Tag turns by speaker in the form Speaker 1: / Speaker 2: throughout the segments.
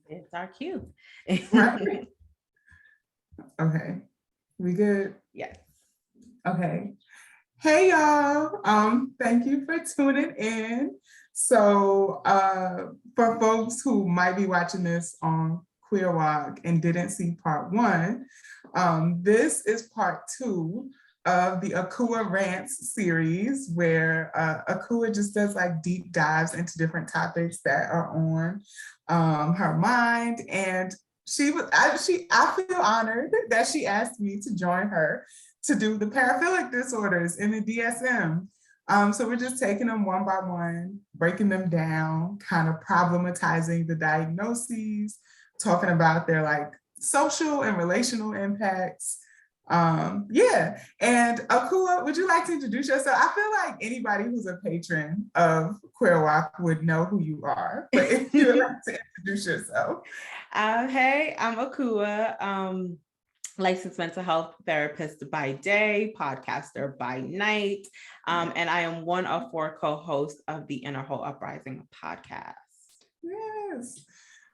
Speaker 1: It's our cue.
Speaker 2: Right. Okay. We good?
Speaker 1: Yes.
Speaker 2: Okay. Hey y'all. Thank you for tuning in. So for folks who might be watching this on QueerWoc and didn't see part one, this is part two of the Akua Rants series, where Akua just does like deep dives into different topics that are on her mind. And I feel honored that she asked me to join her to do the paraphilic disorders in the DSM. So we're just taking them one by one, breaking them down, kind of problematizing the diagnoses, talking about their like social and relational impacts. Yeah. And Akua, would you like to introduce yourself? I feel like anybody who's a patron of QueerWoc would know who you are, but if you would like to introduce yourself.
Speaker 1: Hey, I'm Akua, licensed mental health therapist by day, podcaster by night, and I am one of 4 co-hosts of the Inner Whole Uprising podcast.
Speaker 2: Yes.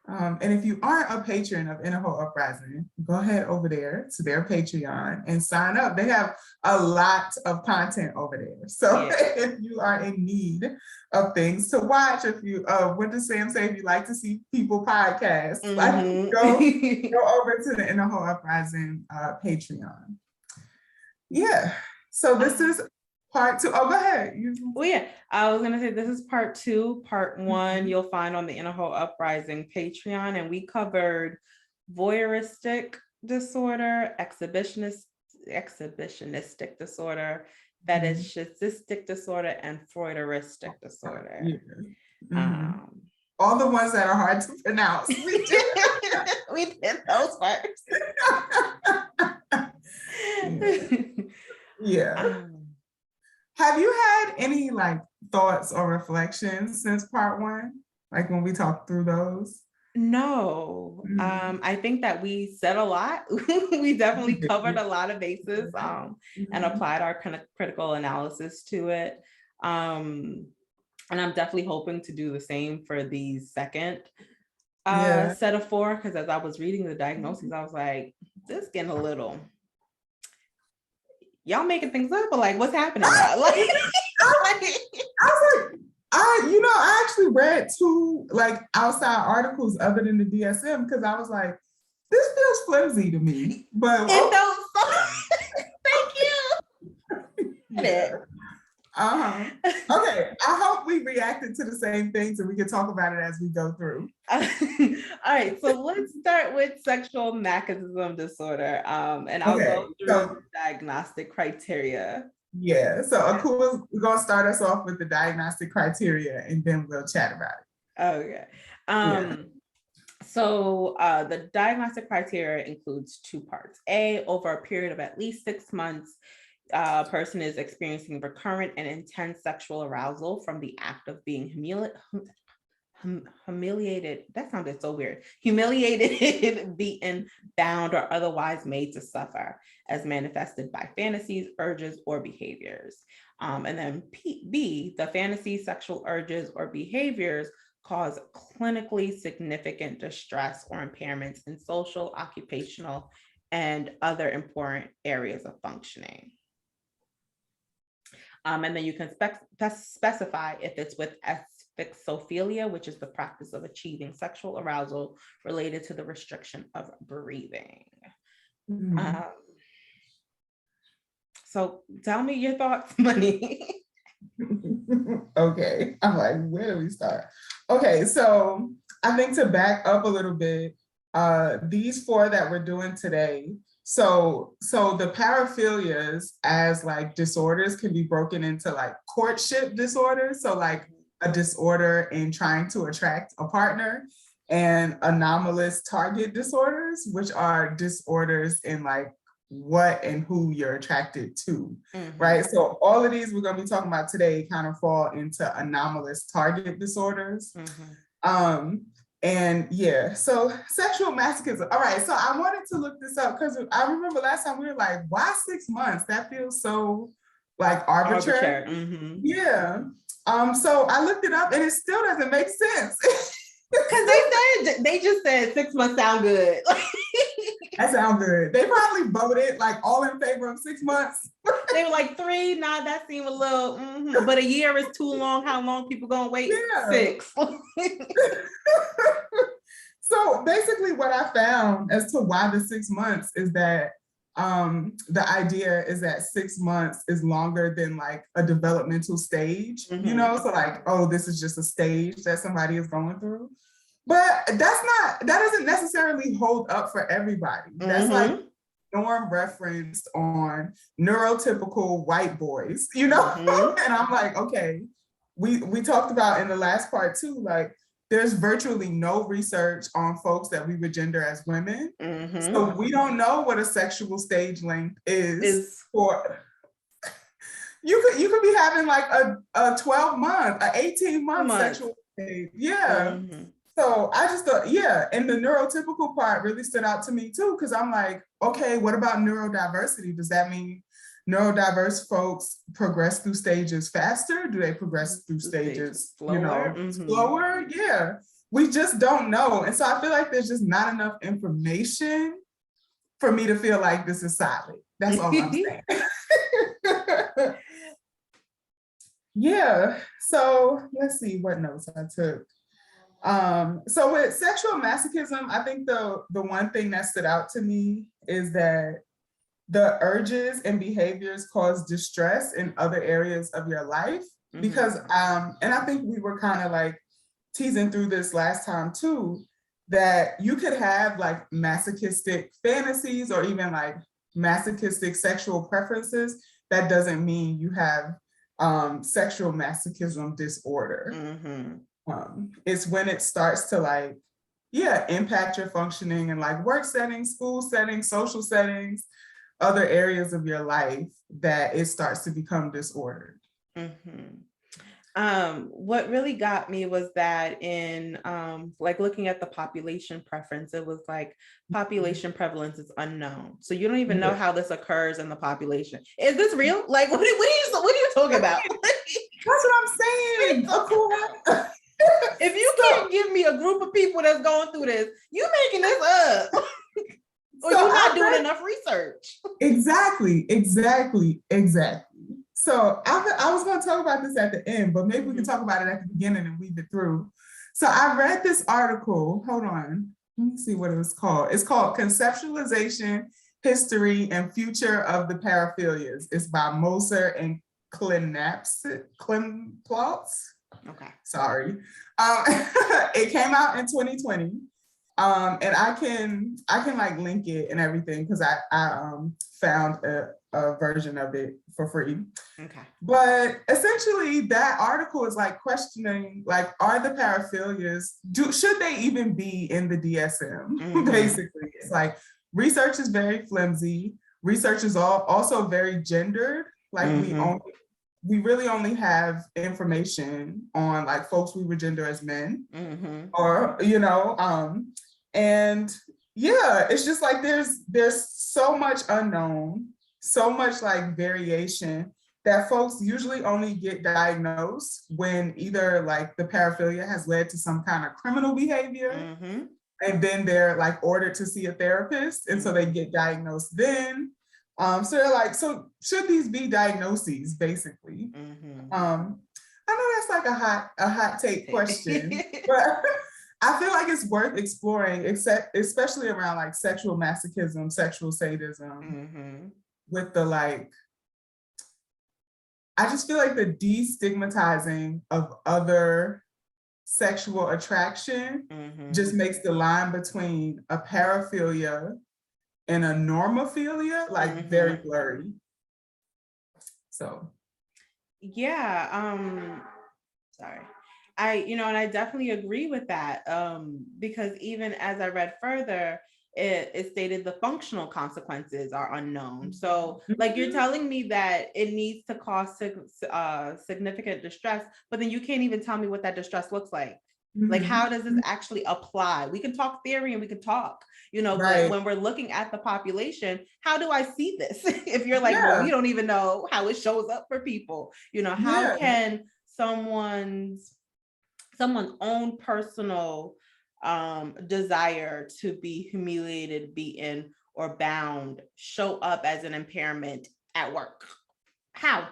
Speaker 2: And if you aren't a patron of Inner Whole Uprising, go ahead over there to their Patreon and sign up. They have a lot of content over there. So if you are in need of things to watch, if you, what does Sam say? If you like to see people podcast, like go over to the Inner Whole Uprising Patreon. Yeah. So this is part 2. Oh, go ahead.
Speaker 1: Well, yeah, I was gonna say this is part 2. Part 1 you'll find on the Inner Whole Uprising Patreon, and we covered voyeuristic disorder, exhibitionistic disorder, fetishistic disorder, and Freuderistic disorder.
Speaker 2: Yeah. All the ones that are hard to pronounce. We did,
Speaker 1: we did those first.
Speaker 2: Yeah. Have you had any like thoughts or reflections since part 1? Like when we talked through those?
Speaker 1: No. I think that we said a lot. We definitely covered a lot of bases and applied our kind of critical analysis to it. And I'm definitely hoping to do the same for the second set of 4, because as I was reading the diagnoses, I was like, this is getting a little, y'all making things up, but like, what's happening?
Speaker 2: I actually read 2 like outside articles other than the DSM, because I was like, this feels flimsy to me. But
Speaker 1: it felt so. Thank you.
Speaker 2: Yeah. Okay, I hope we reacted to the same things and we can talk about it as we go through.
Speaker 1: All right, so let's start with sexual masochism disorder, and I'll go through the diagnostic criteria.
Speaker 2: Yeah, so Akua's going to start us off with the diagnostic criteria and then we'll chat about it.
Speaker 1: Okay. So the diagnostic criteria includes 2 parts. A, over a period of at least 6 months, a person is experiencing recurrent and intense sexual arousal from the act of being humiliated. That sounded so weird. Humiliated, beaten, bound, or otherwise made to suffer, as manifested by fantasies, urges, or behaviors. And then B, the fantasies, sexual urges, or behaviors cause clinically significant distress or impairments in social, occupational, and other important areas of functioning. And then you can specify if it's with asphyxophilia, which is the practice of achieving sexual arousal related to the restriction of breathing. So tell me your thoughts, Money.
Speaker 2: Okay, I'm like, where do we start? Okay, so I think to back up a little bit, these 4 that we're doing today, so the paraphilias as like disorders can be broken into like courtship disorders, so like a disorder in trying to attract a partner, and anomalous target disorders, which are disorders in like what and who you're attracted to, right? So all of these we're going to be talking about today kind of fall into anomalous target disorders. And yeah, so sexual masochism. All right, so I wanted to look this up because I remember last time we were like, why 6 months? That feels so like arbitrary. Yeah. So I looked it up and it still doesn't make sense.
Speaker 1: Because they just said 6 months sound good.
Speaker 2: That sounds good. They probably voted like all in favor of 6 months.
Speaker 1: They were like 3, nah, that seemed a little, but a year is too long. How long people gonna wait?
Speaker 2: Yeah.
Speaker 1: 6.
Speaker 2: So basically what I found as to why the 6 months is that the idea is that 6 months is longer than like a developmental stage, you know? So like, oh, this is just a stage that somebody is going through. But that doesn't necessarily hold up for everybody. That's like norm referenced on neurotypical white boys, you know? And I'm like, okay, we talked about in the last part too, like there's virtually no research on folks that we would gender as women. So we don't know what a sexual stage length is for. You could be having like a 12-month, a 18-month sexual stage. Yeah. So I just thought, yeah, and the neurotypical part really stood out to me too, because I'm like, okay, what about neurodiversity? Does that mean neurodiverse folks progress through stages faster? Do they progress through stages slower? Slower? Yeah, we just don't know. And so I feel like there's just not enough information for me to feel like this is solid. That's all I'm saying. Yeah, so let's see what notes I took. So with sexual masochism, I think the one thing that stood out to me is that the urges and behaviors cause distress in other areas of your life. Because, and I think we were kind of like teasing through this last time too, that you could have like masochistic fantasies or even like masochistic sexual preferences. That doesn't mean you have sexual masochism disorder. It's when it starts to like, impact your functioning in like work settings, school settings, social settings, other areas of your life that it starts to become disordered.
Speaker 1: What really got me was that in like looking at the population preference, it was like population prevalence is unknown. So you don't even know how this occurs in the population. Is this real? Like, what are you talking about?
Speaker 2: That's what I'm saying. Akua.
Speaker 1: If you can't give me a group of people that's going through this, you making this up. Or you're not doing enough research. Exactly.
Speaker 2: So I was going to talk about this at the end, but maybe we can talk about it at the beginning and weave it through. So I read this article. Hold on. Let me see what it was called. It's called Conceptualization, History, and Future of the Paraphilias. It's by Moser and Klimplotz.
Speaker 1: Okay.
Speaker 2: Sorry. It came out in 2020. And I can like link it and everything because I found a version of it for free.
Speaker 1: Okay.
Speaker 2: But essentially that article is like questioning, like, are the paraphilias, should they even be in the DSM? Basically, it's like research is very flimsy. Research is also very gendered. Like we really only have information on like folks we would gender as men or, and yeah, it's just like there's so much unknown, so much like variation that folks usually only get diagnosed when either like the paraphilia has led to some kind of criminal behavior and then they're like ordered to see a therapist. And so they get diagnosed then. So they're like, so should these be diagnoses basically? I know that's like a hot take question, but I feel like it's worth exploring, especially around like sexual masochism, sexual sadism, with the like, I just feel like the destigmatizing of other sexual attraction just makes the line between a paraphilia and a normophilia like very blurry. So
Speaker 1: yeah, sorry. And I definitely agree with that, because even as I read further, it stated the functional consequences are unknown. So like you're telling me that it needs to cause significant distress, but then you can't even tell me what that distress looks like. Like, how does this actually apply? We can talk theory and we can talk, but when we're looking at the population, how do I see this? If you're like, well, we don't even know how it shows up for people, how can someone's someone's own personal desire to be humiliated, beaten, or bound show up as an impairment at work? How?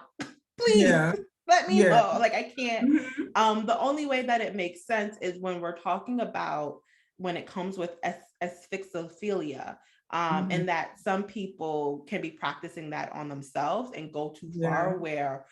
Speaker 1: Please
Speaker 2: Yeah.
Speaker 1: let me
Speaker 2: Yeah.
Speaker 1: know. Like, I can't.
Speaker 2: Mhm.
Speaker 1: The only way that it makes sense is when we're talking about when it comes with asphyxophilia,
Speaker 2: Mhm.
Speaker 1: and that some people can be practicing that on themselves and go too
Speaker 2: Yeah.
Speaker 1: far where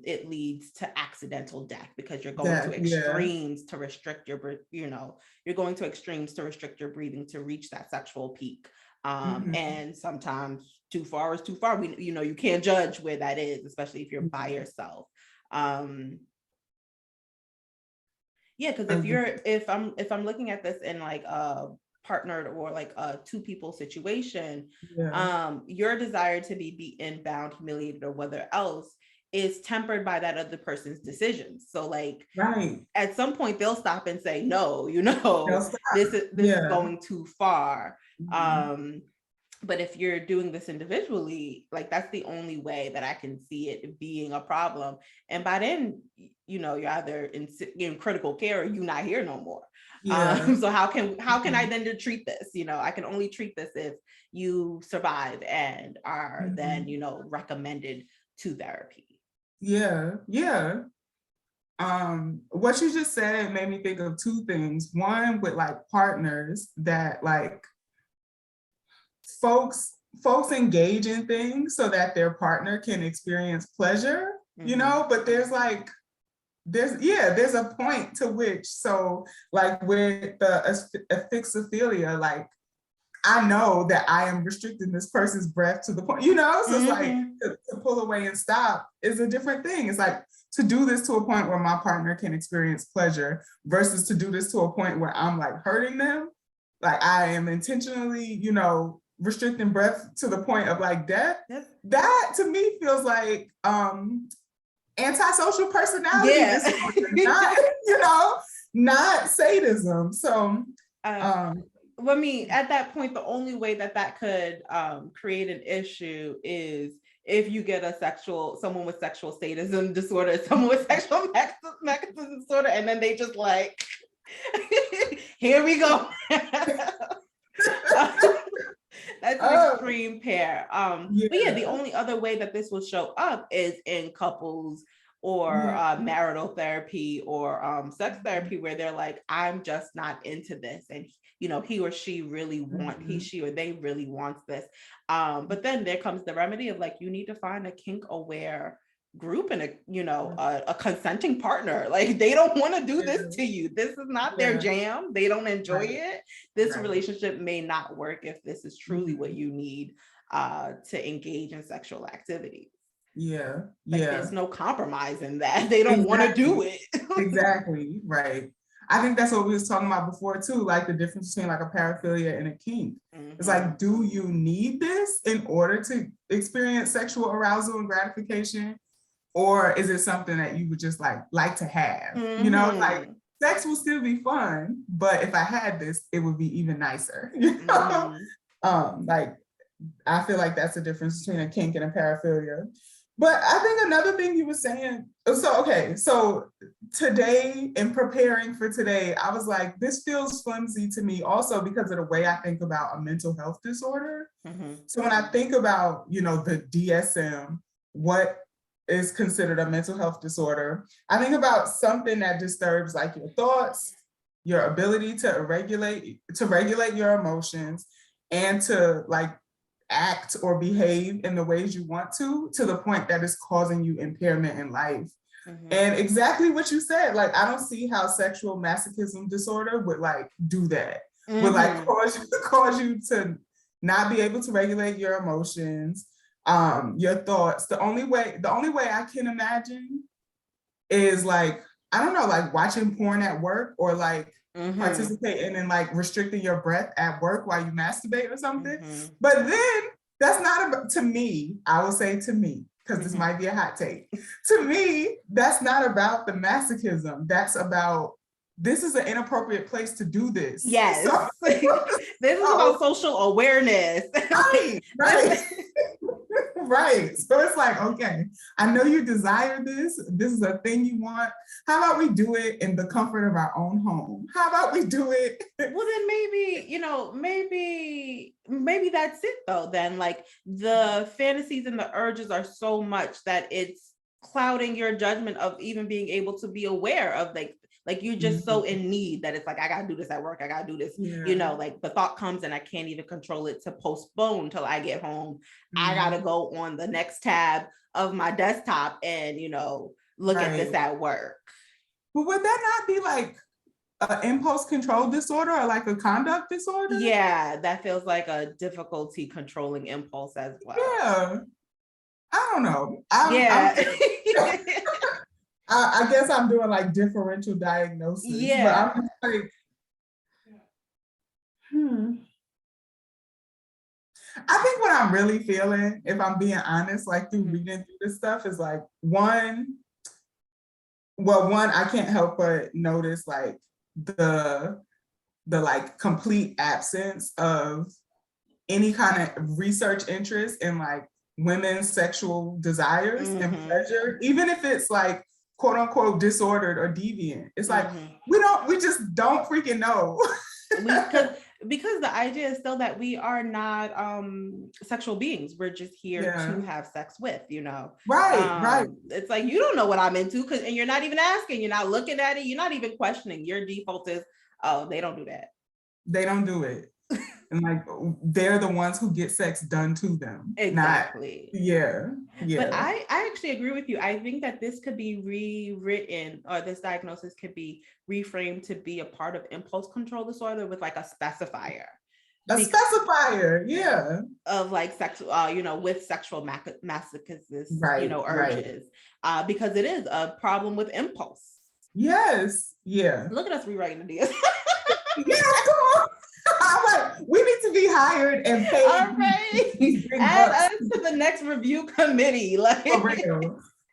Speaker 1: it leads to accidental death, because you're going to
Speaker 2: That, yeah.
Speaker 1: extremes to restrict your, you're going to extremes to restrict your breathing to reach that sexual peak.
Speaker 2: Mhm.
Speaker 1: And sometimes too far is too far. You can't judge where that is, especially if you're by
Speaker 2: Yeah.
Speaker 1: yourself. Yeah, because
Speaker 2: Agree.
Speaker 1: if I'm looking at this in like a partnered or like a two people situation,
Speaker 2: Yeah.
Speaker 1: your desire to be beaten, bound, humiliated, or whether else is tempered by that other person's decisions. So like
Speaker 2: Right.
Speaker 1: at some point they'll stop and say, no,
Speaker 2: They'll stop.
Speaker 1: this is
Speaker 2: Yeah.
Speaker 1: going too far.
Speaker 2: Mhm.
Speaker 1: Um, but if you're doing this individually, like that's the only way that I can see it being a problem. And by then, you're either in critical care or you're not here no more.
Speaker 2: Yeah.
Speaker 1: So how can I
Speaker 2: Mhm.
Speaker 1: then treat this? I can only treat this if you survive and are then
Speaker 2: Mhm.
Speaker 1: recommended to therapy.
Speaker 2: Yeah. Yeah. What you just said made me think of two things. One, with like partners, that like folks engage in things so that their partner can experience pleasure,
Speaker 1: Mm-hmm.
Speaker 2: but there's a point to which, so like with the asphyxophilia, like I know that I am restricting this person's breath to the point, so it's like
Speaker 1: Mm-hmm.
Speaker 2: to pull away and stop is a different thing. It's like to do this to a point where my partner can experience pleasure versus to do this to a point where I'm like hurting them. Like I am intentionally, restricting breath to the point of like death.
Speaker 1: That's,
Speaker 2: That to me feels like antisocial personality
Speaker 1: yeah.
Speaker 2: disorder, not, not sadism. So
Speaker 1: um,
Speaker 2: um
Speaker 1: well, I mean, at that point, the only way that could create an issue is if you get someone with sexual sadism disorder, someone with sexual mechanism disorder, and then they just like, here we go. That's an
Speaker 2: oh
Speaker 1: extreme pair. But yeah, the
Speaker 2: yeah.
Speaker 1: only other way that this will show up is in couples or
Speaker 2: Yeah.
Speaker 1: marital therapy or sex
Speaker 2: Mhm.
Speaker 1: therapy, where they're like, I'm just not into this, and he or she really he,
Speaker 2: Mhm.
Speaker 1: she, or they really wants this. But then there comes the remedy of like, you need to find a kink aware group and a consenting partner. Like, they don't want to do this
Speaker 2: Yeah.
Speaker 1: to you. This is not their
Speaker 2: Yeah.
Speaker 1: jam. They don't enjoy
Speaker 2: Right.
Speaker 1: it. This
Speaker 2: Right.
Speaker 1: relationship may not work if this is truly what
Speaker 2: Mhm.
Speaker 1: you need to engage in sexual activity.
Speaker 2: Yeah.
Speaker 1: Like, there's
Speaker 2: Yeah.
Speaker 1: no compromise in that. They don't want to do
Speaker 2: Exactly.
Speaker 1: it.
Speaker 2: Exactly. Right. I think that's what we was talking about before too, like the difference between like a paraphilia and a kink. It's
Speaker 1: Mm-hmm.
Speaker 2: like, do you need this in order to experience sexual arousal and gratification? Or is it something that you would just like to have? Like
Speaker 1: Mm-hmm.
Speaker 2: sex will still be fun, but if I had this, it would be even nicer.
Speaker 1: Mm-hmm.
Speaker 2: Like I feel like that's the difference between a kink and a paraphilia. But I think another thing you were saying, so okay, so today, in preparing for today, I was like, this feels flimsy to me also because of the way I think about a mental health disorder.
Speaker 1: Mm-hmm.
Speaker 2: So when I think about, the DSM, what is considered a mental health disorder, I think about something that disturbs like your thoughts, your ability to regulate your emotions, and to like act or behave in the ways you want to the point that is causing you impairment in life.
Speaker 1: Mm-hmm.
Speaker 2: And exactly what you said, like I don't see how sexual masochism disorder would like do that. Would like
Speaker 1: Mm-hmm.
Speaker 2: cause you to not be able to regulate your emotions, your thoughts. The only way I can imagine is like, I don't know, like watching porn at work or like
Speaker 1: Mm-hmm.
Speaker 2: participating in like restricting your breath at work while you masturbate or something.
Speaker 1: Mm-hmm.
Speaker 2: But then that's not about, to me, I will say to me, because this
Speaker 1: Mm-hmm.
Speaker 2: might be a hot take. To me, that's not about the masochism. That's about this is an inappropriate place to do this.
Speaker 1: Yes.
Speaker 2: So,
Speaker 1: This is about social awareness.
Speaker 2: right, right. Right. So it's like, okay, I know you desire this. This is a thing you want. How about we do it in the comfort of our own home? How about we do it?
Speaker 1: Well, then maybe, maybe that's it though. Then like the fantasies and the urges are so much that it's clouding your judgment of even being able to be aware of like you're just so in need that it's like, I gotta do this at work. I gotta do this, like the thought comes and I can't even control it to postpone till I get home. I gotta go on the next tab of my desktop and, look at this at work.
Speaker 2: But would that not be like an impulse control disorder or like a conduct disorder?
Speaker 1: Yeah, that feels like a difficulty controlling impulse as well.
Speaker 2: Yeah. I don't know. I guess I'm doing like differential diagnosis.
Speaker 1: Yeah.
Speaker 2: But I'm just like, I think what I'm really feeling, if I'm being honest, like through reading through this stuff, is like one, I can't help but notice like the like complete absence of any kind of research interest in like women's sexual desires and pleasure, even if it's like quote unquote disordered or deviant. It's like we just don't freaking know.
Speaker 1: because the idea is still that we are not sexual beings. We're just here to have sex with,
Speaker 2: Right.
Speaker 1: It's like, you don't know what I'm into and you're not even asking, you're not looking at it, you're not even questioning. Your default is, oh, they don't do that.
Speaker 2: They don't do it. And like they're the ones who get sex done to them.
Speaker 1: Exactly.
Speaker 2: Yeah.
Speaker 1: But I actually agree with you. I think that this could be rewritten, or this diagnosis could be reframed to be a part of impulse control disorder with like a specifier.
Speaker 2: Specifier, yeah.
Speaker 1: Of like sexual, with sexual masochistic, urges. Because it is a problem with impulse.
Speaker 2: Yes. Yeah.
Speaker 1: Look at us rewriting the DSM.
Speaker 2: Yeah, come on. I'm like, we need to be hired and paid.
Speaker 1: All right. Add us to the next review committee. Like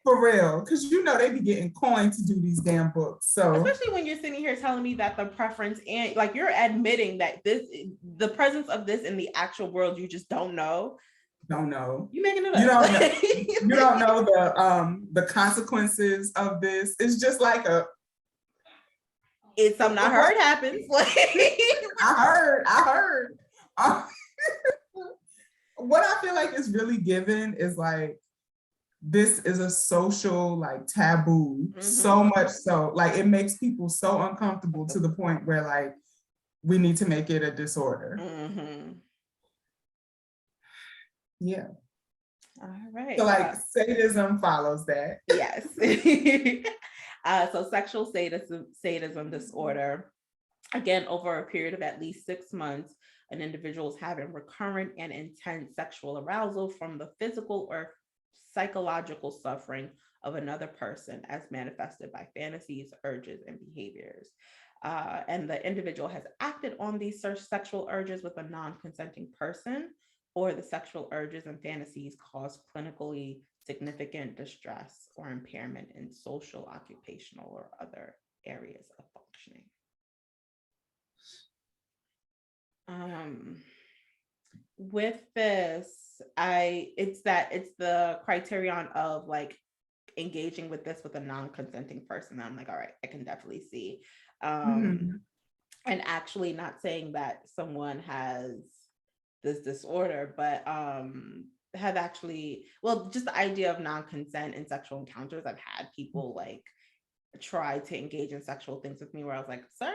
Speaker 2: for real. Because they be getting coined to do these damn books. So
Speaker 1: especially when you're sitting here telling me that the preference and like you're admitting that the presence of this in the actual world, you just don't know.
Speaker 2: Don't know.
Speaker 1: You making it up.
Speaker 2: You don't know. You don't know the consequences of this. It's just like
Speaker 1: it's something I heard happens.
Speaker 2: I heard. What I feel like is really given is like, this is a social like taboo, so much so, like it makes people so uncomfortable to the point where like, we need to make it a disorder. Yeah.
Speaker 1: All right.
Speaker 2: So like sadism follows that.
Speaker 1: Yes. So sexual sadism disorder, again, over a period of at least 6 months, an individual is having recurrent and intense sexual arousal from the physical or psychological suffering of another person as manifested by fantasies, urges, and behaviors. And the individual has acted on these sexual urges with a non-consenting person, or the sexual urges and fantasies cause clinically significant distress or impairment in social, occupational, or other areas of functioning. With this, it's the criterion of like engaging with this with a non-consenting person. I'm like, all right, I can definitely see. And actually not saying that someone has this disorder, but have actually, just the idea of non-consent in sexual encounters. I've had people like try to engage in sexual things with me where I was like, sir,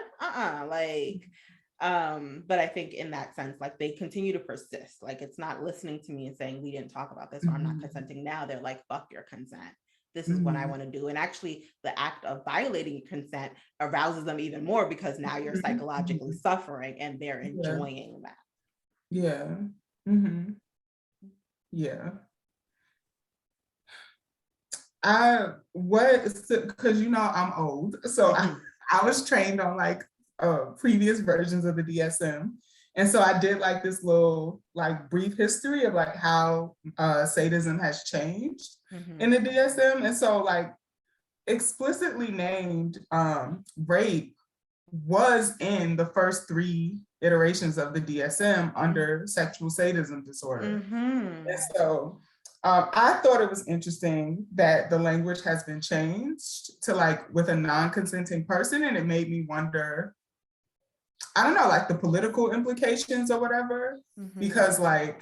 Speaker 1: but I think in that sense, like they continue to persist. Like it's not listening to me and saying, we didn't talk about this, or I'm not consenting now. They're like, fuck your consent. This is what I want to do. And actually the act of violating consent arouses them even more because now you're psychologically suffering and they're enjoying that.
Speaker 2: Yeah. Yeah. Because I'm old, so I was trained on like previous versions of the DSM, and so I did like this little like brief history of like how sadism has changed in the DSM, and so like explicitly named rape was in the first 3 iterations of the DSM under sexual sadism disorder.
Speaker 1: Mm-hmm.
Speaker 2: And so I thought it was interesting that the language has been changed to like with a non-consenting person, and it made me wonder, I don't know, like the political implications or whatever, because like,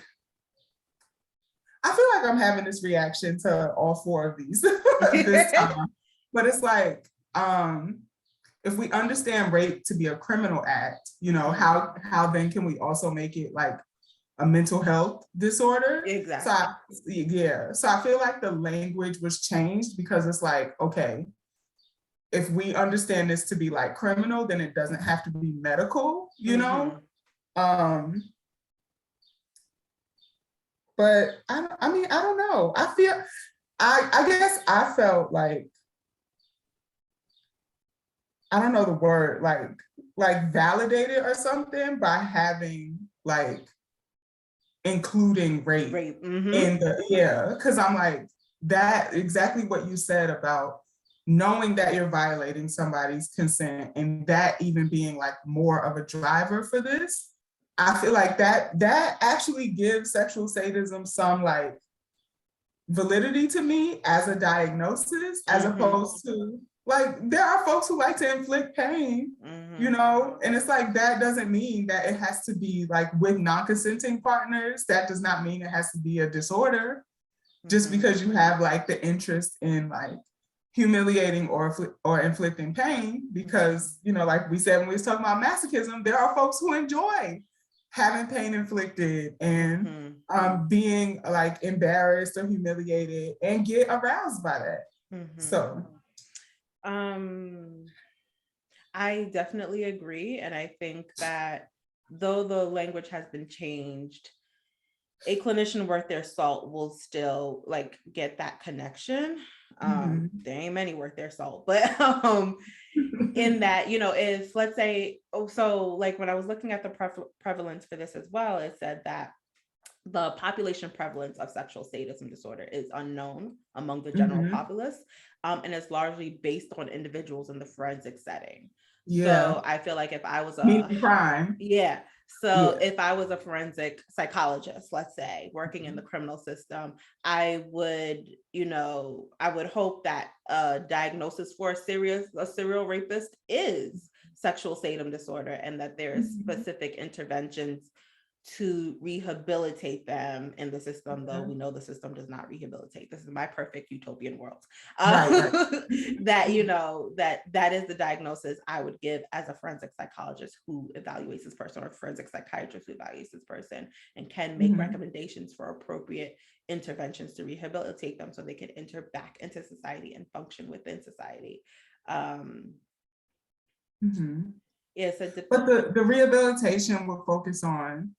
Speaker 2: I feel like I'm having this reaction to all 4 of these this time, but it's like, if we understand rape to be a criminal act, you know, how then can we also make it like a mental health disorder?
Speaker 1: Exactly.
Speaker 2: So I feel like the language was changed because it's like, okay, if we understand this to be like criminal, then it doesn't have to be medical, you know? But I mean, I don't know. I guess I felt like, I don't know the word, like validated or something by having like including rape in the, because I'm like, that exactly what you said about knowing that you're violating somebody's consent and that even being like more of a driver for this. I feel like that actually gives sexual sadism some like validity to me as a diagnosis, as opposed to like, there are folks who like to inflict pain, you know, and it's like, that doesn't mean that it has to be like with non-consenting partners. That does not mean it has to be a disorder just because you have like the interest in like humiliating or inflicting pain, because, you know, like we said when we was talking about masochism, there are folks who enjoy having pain inflicted and being like embarrassed or humiliated and get aroused by that. So
Speaker 1: I definitely agree. And I think that though the language has been changed, a clinician worth their salt will still like get that connection. There ain't many worth their salt, but in that, you know, if let's say, so like when I was looking at the prevalence for this as well, it said that the population prevalence of sexual sadism disorder is unknown among the general populace, and it's largely based on individuals in the forensic setting. So I feel like if I was a
Speaker 2: crime,
Speaker 1: if I was a forensic psychologist, let's say, working in the criminal system, I would hope that a diagnosis for a serial rapist is sexual sadism disorder, and that there's specific interventions to rehabilitate them in the system, though we know the system does not rehabilitate. This is my perfect utopian world. That, you know, that is the diagnosis I would give as a forensic psychologist who evaluates this person, or forensic psychiatrist who evaluates this person, and can make recommendations for appropriate interventions to rehabilitate them so they can enter back into society and function within society.
Speaker 2: But the rehabilitation will focus on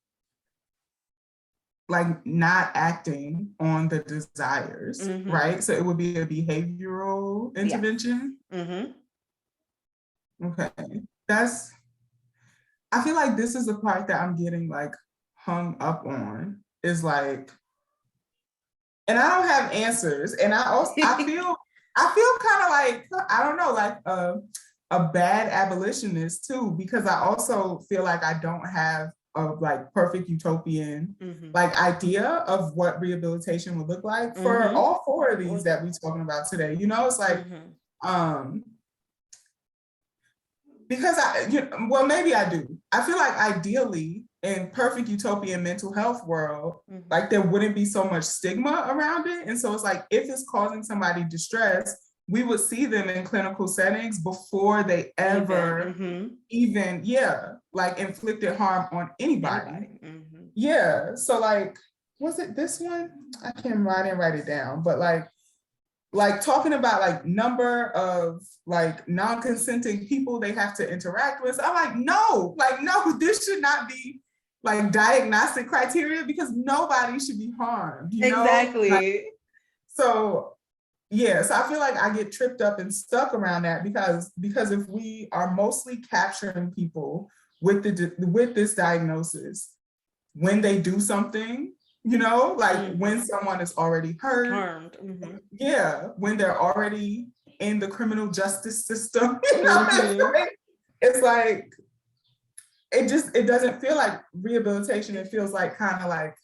Speaker 2: like not acting on the desires, right? So it would be a behavioral intervention. Okay, I feel like this is the part that I'm getting like hung up on, is like, and I don't have answers, and I feel kind of like, I don't know, like a bad abolitionist too, because I also feel like I don't have a like perfect utopian like idea of what rehabilitation would look like for all 4 of these that we're talking about today. You know, it's like because maybe I do. I feel like ideally in perfect utopian mental health world, like there wouldn't be so much stigma around it. And so it's like, if it's causing somebody distress, we would see them in clinical settings before they ever even like inflicted harm on anybody. So like, was it this one? I didn't write it down, but like talking about like number of like non-consenting people they have to interact with. I'm like, no, this should not be like diagnostic criteria, because nobody should be harmed. You know? Like, so I feel like I get tripped up and stuck around that, because if we are mostly capturing people with this diagnosis when they do something, you know, like when someone is already harmed, when they're already in the criminal justice system, you know, it's like, it doesn't feel like rehabilitation. It feels like kind of like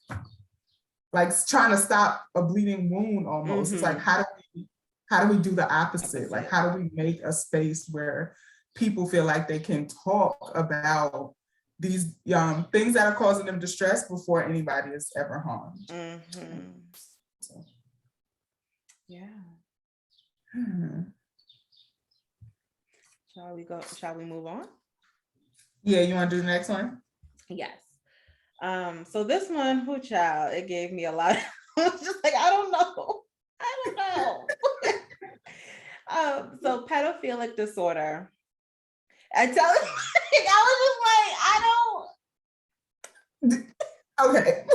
Speaker 2: trying to stop a bleeding wound almost. It's like, how do we do the opposite? Like, how do we make a space where people feel like they can talk about these things that are causing them distress before anybody is ever harmed? So.
Speaker 1: Yeah. Shall we move on?
Speaker 2: Yeah, you want to do the next one?
Speaker 1: Yes. So this one, child, it gave me a lot. Just like, I don't know. So pedophilic disorder. I tell you, I was just like,
Speaker 2: Okay.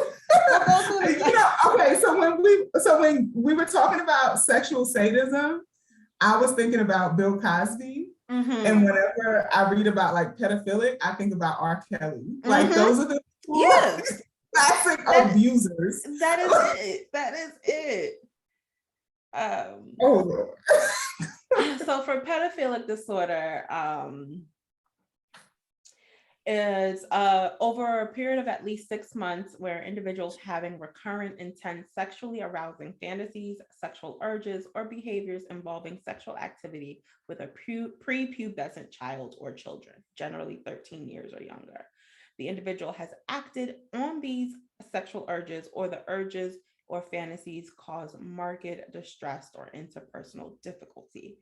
Speaker 2: Okay. So when we were talking about sexual sadism, I was thinking about Bill Cosby. And whenever I read about like pedophilic, I think about R. Kelly. Like those are the classic abusers.
Speaker 1: That is it. So for pedophilic disorder, is over a period of at least 6 months where individuals having recurrent, intense, sexually arousing fantasies, sexual urges, or behaviors involving sexual activity with a prepubescent child or children, generally 13 years or younger. The individual has acted on these sexual urges, or the urges or fantasies cause marked distress or interpersonal difficulty.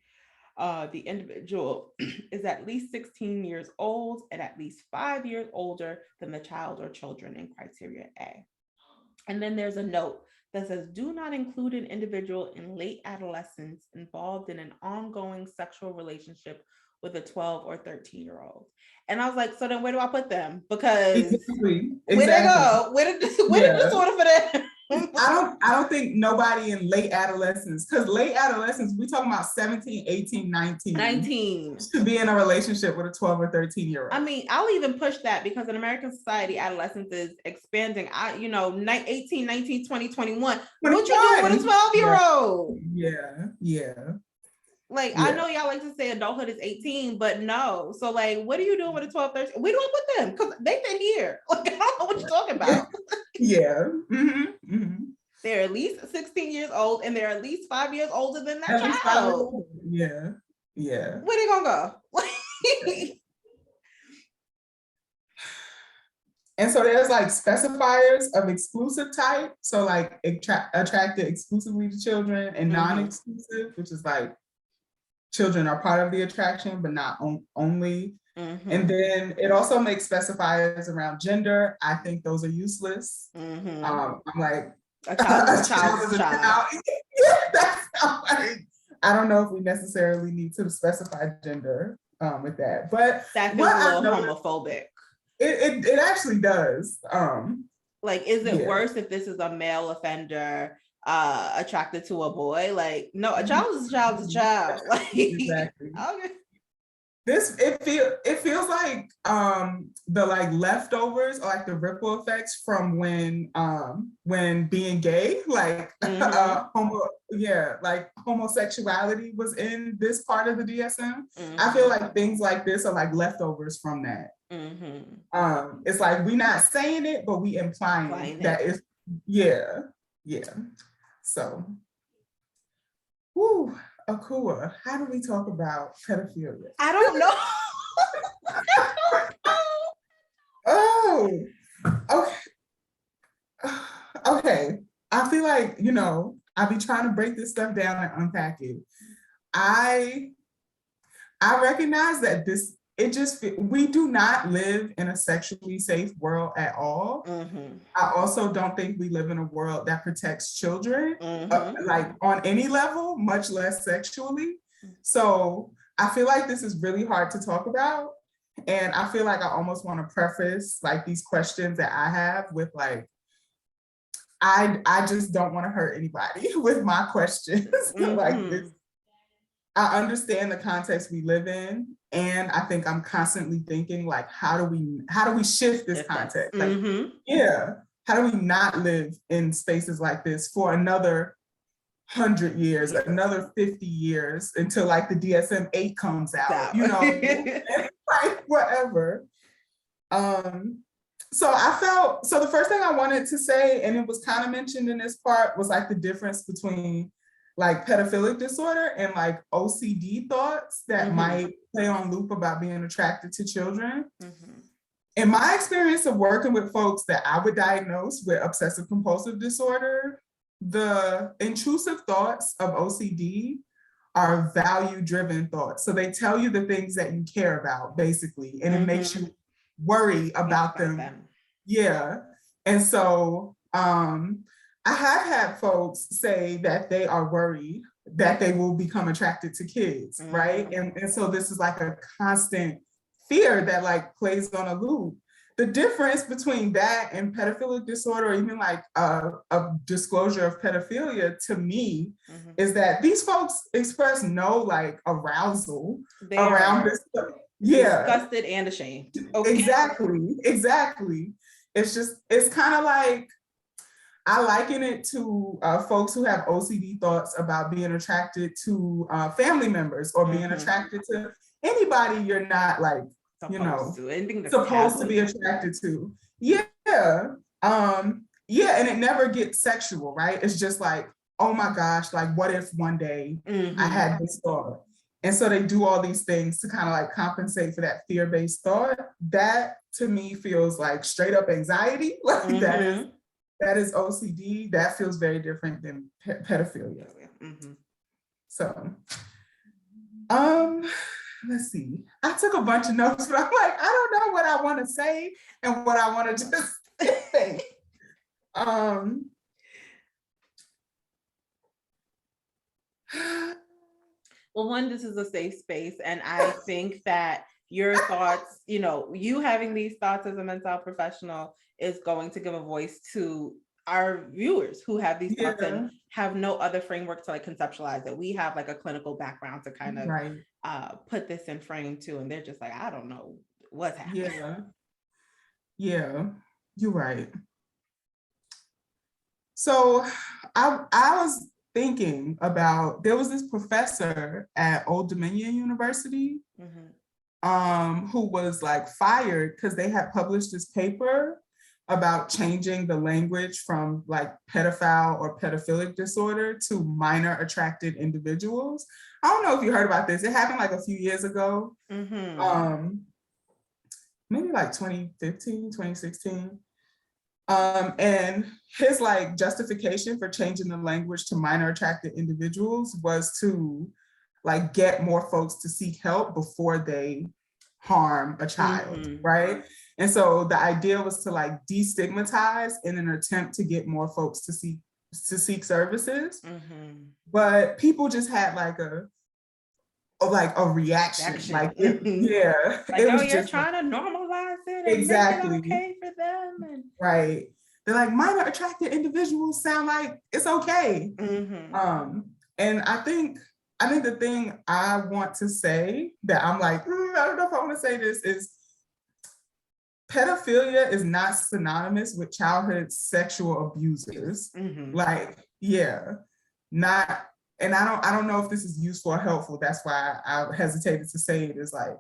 Speaker 1: The individual is at least 16 years old and at least 5 years older than the child or children in criteria A. And then there's a note that says, do not include an individual in late adolescence involved in an ongoing sexual relationship with a 12 or 13-year-old. And I was like, so then where do I put them? Because where they go? Where did disorder for them?
Speaker 2: I don't think nobody in late adolescence, because late adolescence, we talking about 17, 18, 19 to be in a relationship with a 12 or 13-year-old.
Speaker 1: I mean, I'll even push that, because in American society, adolescence is expanding. 18, 19, 20, 21. What you do with a 12-year-old?
Speaker 2: Yeah.
Speaker 1: Like, I know y'all like to say adulthood is 18, but no. So like, what are you doing with a 12, 13? We don't put them, because they've been here. Like, I don't know what you're talking about. They're at least 16 years old, and they're at least 5 years older than that child.
Speaker 2: Yeah.
Speaker 1: Where they gonna go?
Speaker 2: And so there's like specifiers of exclusive type. So like attracted exclusively to children, and non-exclusive, which is like children are part of the attraction, but not only. And then it also makes specifiers around gender. I think those are useless. I'm like,
Speaker 1: a child is a child.
Speaker 2: Yeah, that's like, I don't know if we necessarily need to specify gender with that, but
Speaker 1: that feels a little homophobic.
Speaker 2: It actually does.
Speaker 1: Like, is it worse if this is a male offender attracted to a boy? Like, no, a child is a child is a child. Like,
Speaker 2: exactly. Okay. It feels like the like leftovers, or like the ripple effects from when being gay, like like homosexuality was in this part of the DSM. I feel like things like this are like leftovers from that. It's like we're not saying it, but we implying that it's so. Woo. Akua, how do we talk about pedophilia?
Speaker 1: I don't know.
Speaker 2: Okay. I feel like, I'll be trying to break this stuff down and unpack it. I recognize that we do not live in a sexually safe world at all. I also don't think we live in a world that protects children, like on any level, much less sexually. So I feel like this is really hard to talk about. And I feel like I almost want to preface like these questions that I have with like, I just don't want to hurt anybody with my questions. Like this. I understand the context we live in, and I think I'm constantly thinking like, how do we shift this context? Like, how do we not live in spaces like this for another 100 years, another 50 years until like the DSM-8 comes out? like whatever. So the first thing I wanted to say, and it was kind of mentioned in this part, was like the difference between like pedophilic disorder and like OCD thoughts that might play on loop about being attracted to children. In my experience of working with folks that I would diagnose with obsessive compulsive disorder, the intrusive thoughts of OCD are value-driven thoughts. So they tell you the things that you care about, basically, and it makes you worry about them. Yeah. And so I have had folks say that they are worried that they will become attracted to kids, right? And so this is like a constant fear that like plays on a loop. The difference between that and pedophilic disorder, or even like a disclosure of pedophilia, to me, is that these folks express no like arousal around this stuff. Yeah,
Speaker 1: disgusted and ashamed. Okay.
Speaker 2: Exactly. It's kind of like, I liken it to folks who have OCD thoughts about being attracted to family members or being attracted to anybody you're not like, supposed to be attracted to. Yeah. And it never gets sexual, right? It's just like, oh my gosh, like what if one day I had this thought? And so they do all these things to kind of like compensate for that fear-based thought. That to me feels like straight up anxiety. Like that is OCD. That feels very different than pedophilia. So, let's see. I took a bunch of notes, but I'm like, I don't know what I want to say and what I want to just say.
Speaker 1: Well, one, this is a safe space. And I think that your thoughts, you having these thoughts as a mental health professional is going to give a voice to our viewers who have these thoughts and have no other framework to like conceptualize it. We have like a clinical background to kind of put this in frame too. And they're just like, I don't know what's happening.
Speaker 2: Yeah, you're right. So I was thinking about, there was this professor at Old Dominion University who was like fired because they had published this paper about changing the language from like pedophile or pedophilic disorder to minor attracted individuals. I don't know if you heard about this. It happened like a few years ago. Maybe like 2015, 2016. And his like justification for changing the language to minor attracted individuals was to like get more folks to seek help before they harm a child, right? And so the idea was to like destigmatize in an attempt to get more folks to seek services. But people just had like a reaction. Like,
Speaker 1: like,
Speaker 2: it was
Speaker 1: you're
Speaker 2: just
Speaker 1: trying to normalize it and
Speaker 2: exactly
Speaker 1: make it okay for them. And
Speaker 2: right. They're like, minor attracted individuals sound like it's okay. And I think the thing I want to say that I'm like, I don't know if I want to say this, is pedophilia is not synonymous with childhood sexual abusers. Like, not, and I don't know if this is useful or helpful. That's why I hesitated to say it. Is like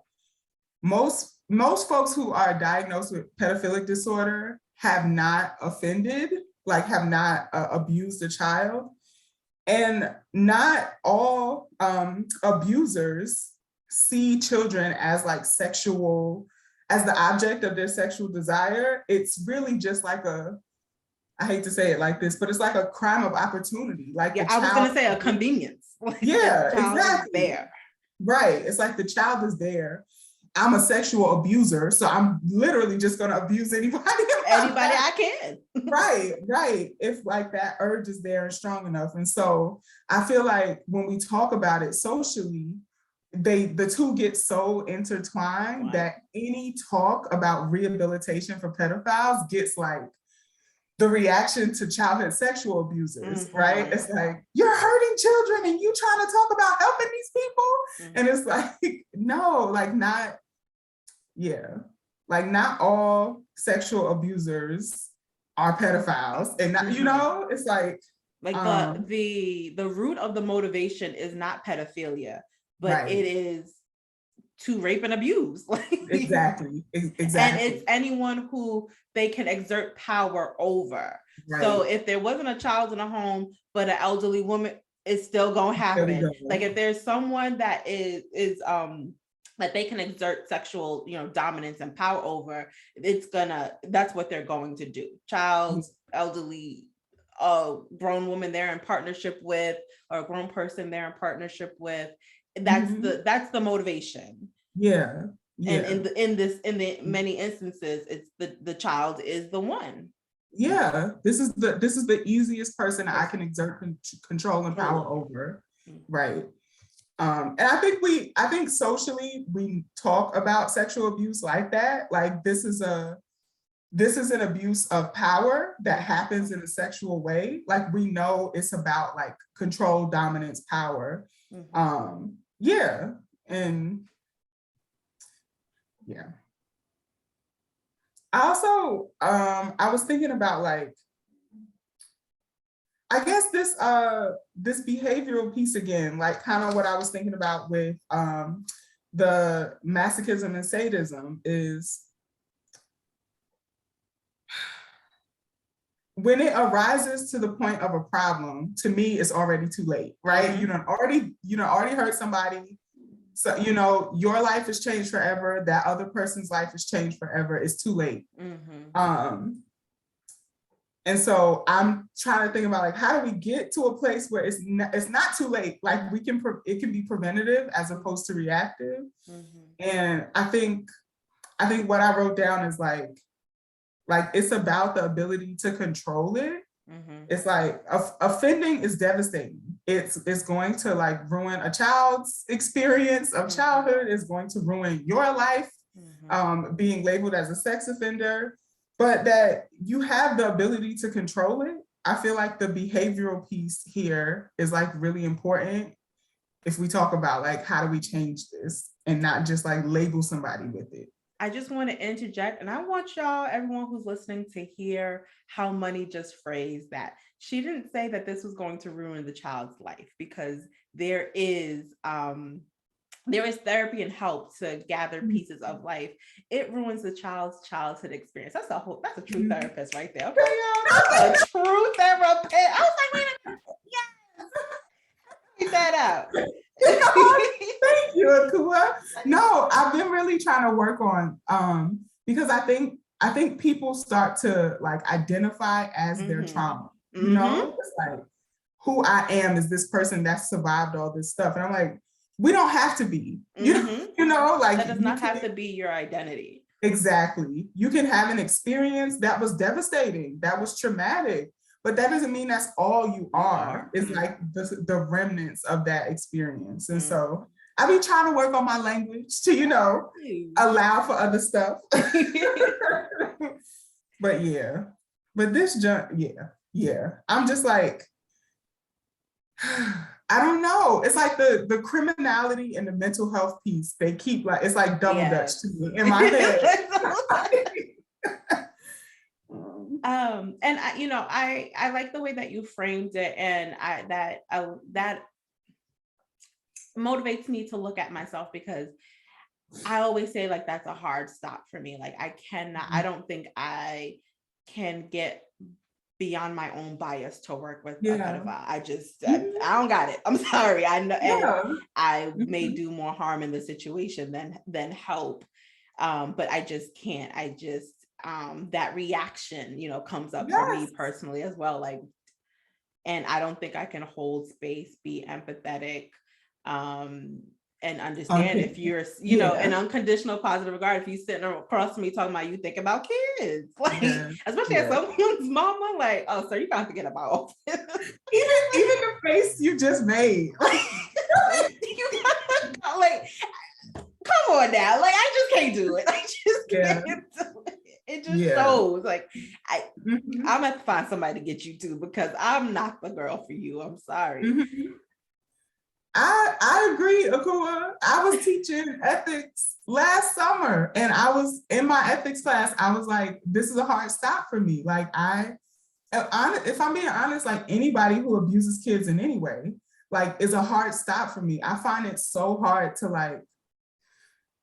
Speaker 2: most folks who are diagnosed with pedophilic disorder have not offended, like have not abused a child. And not all abusers see children as like as the object of their sexual desire. It's really just like I hate to say it like this, but it's like a crime of opportunity. Like
Speaker 1: I was going to say a convenience. Like
Speaker 2: exactly.
Speaker 1: There.
Speaker 2: Right. It's like the child is there. I'm a sexual abuser, so I'm literally just going to abuse anybody
Speaker 1: I can.
Speaker 2: Right. If like that urge is there and strong enough. And so I feel like when we talk about it socially, the two get so intertwined that any talk about rehabilitation for pedophiles gets like the reaction to childhood sexual abusers, right? It's like, you're hurting children and you trying to talk about helping these people? And it's like, no, like not all sexual abusers are pedophiles. And not, it's like
Speaker 1: the root of the motivation is not pedophilia, but it is to rape and abuse.
Speaker 2: Exactly.
Speaker 1: And
Speaker 2: Exactly.
Speaker 1: it's anyone who they can exert power over.
Speaker 2: Right.
Speaker 1: So if there wasn't a child in a home, but an elderly woman, it's still gonna happen. Like if there's someone that is that they can exert sexual, dominance and power over, that's what they're going to do. Child, elderly, grown woman they're in partnership with, or a grown person they're in partnership with. That's the motivation.
Speaker 2: Yeah.
Speaker 1: And in the many instances, it's the child is the one.
Speaker 2: Yeah, this is the easiest person I can exert control and power over. Right. And I think socially we talk about sexual abuse like that. Like this is an abuse of power that happens in a sexual way. Like we know it's about like control, dominance, power. Yeah. And yeah. I also, I was thinking about like, I guess this behavioral piece again, like kind of what I was thinking about with the masochism and sadism is when it arises to the point of a problem, to me, it's already too late, right? You know, already hurt somebody. So, your life has changed forever. That other person's life has changed forever. It's too late. And so I'm trying to think about like, how do we get to a place where it's not too late? Like it can be preventative as opposed to reactive. And I think what I wrote down is like it's about the ability to control it. It's like offending is devastating. It's going to like ruin a child's experience of childhood. It's going to ruin your life, being labeled as a sex offender, but that you have the ability to control it. I feel like the behavioral piece here is like really important if we talk about like, how do we change this and not just like label somebody with it.
Speaker 1: I just want to interject, and I want y'all, everyone who's listening, to hear how Money just phrased that. She didn't say that this was going to ruin the child's life, because there is therapy and help to gather pieces of life. It ruins the child's childhood experience. That's a true therapist right there. Okay, y'all. That's a true therapist. I was like, wait a minute. Yes. Get that out.
Speaker 2: Thank you, Akua. No, I've been really trying to work on because I think people start to like identify as their trauma. You know, it's like who I am is this person that survived all this stuff, and I'm like, we don't have to be. You know, like
Speaker 1: that does not have to be your identity.
Speaker 2: Exactly. You can have an experience that was devastating, that was traumatic, but that doesn't mean that's all you are. It's like the remnants of that experience. And so I be trying to work on my language to, allow for other stuff. But yeah, but this I'm just like, I don't know. It's like the criminality and the mental health piece, they keep like, it's like double dutch to me in my head.
Speaker 1: And I like the way that you framed it, and that motivates me to look at myself, because I always say like that's a hard stop for me. Like I don't think I can get beyond my own bias to work with a pedophile. I don't got it. I'm sorry. I know, and I may do more harm in the situation than help. But I just can't. That reaction, comes up for me personally as well. Like, and I don't think I can hold space, be empathetic, and understand if you're, an unconditional positive regard. If you're sitting across from me talking about you think about kids, like, especially as someone's mama, like, oh, so you gotta forget about all this.
Speaker 2: even the face you just made.
Speaker 1: You gotta, like, come on now, like, I just can't do it. I just can't do it. It just shows like I'm gonna have to find somebody to get you to, because I'm not the girl for you. I'm sorry.
Speaker 2: I agree, Akua. I was teaching ethics last summer, and I was in my ethics class. I was like, this is a hard stop for me. Like if I'm being honest, like anybody who abuses kids in any way, like is a hard stop for me. I find it so hard to like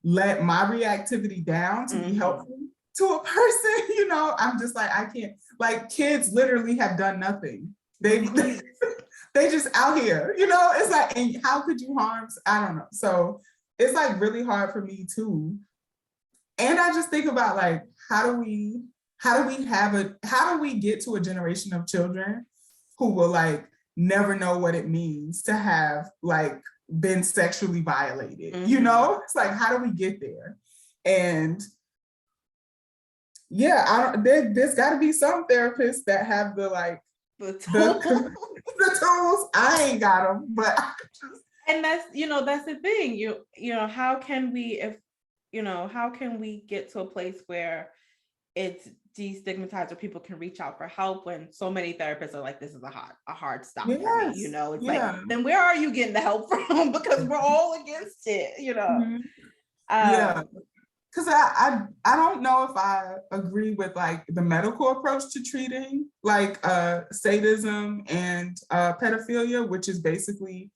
Speaker 2: let my reactivity down to be helpful to a person, I'm just like, I can't, like kids literally have done nothing. They just out here, it's like, and how could you harm? I don't know. So it's like really hard for me too. And I just think about like, how do we get to a generation of children who will like never know what it means to have like been sexually violated, It's like, how do we get there? And yeah, there's got to be some therapists that have the like the tools. I ain't got them, but
Speaker 1: and that's the thing. How can we get to a place where it's destigmatized or people can reach out for help when so many therapists are like, this is a hard stop for me, it's like, then where are you getting the help from? Because we're all against it,
Speaker 2: yeah, because I don't know if I agree with like the medical approach to treating like sadism and pedophilia, which is basically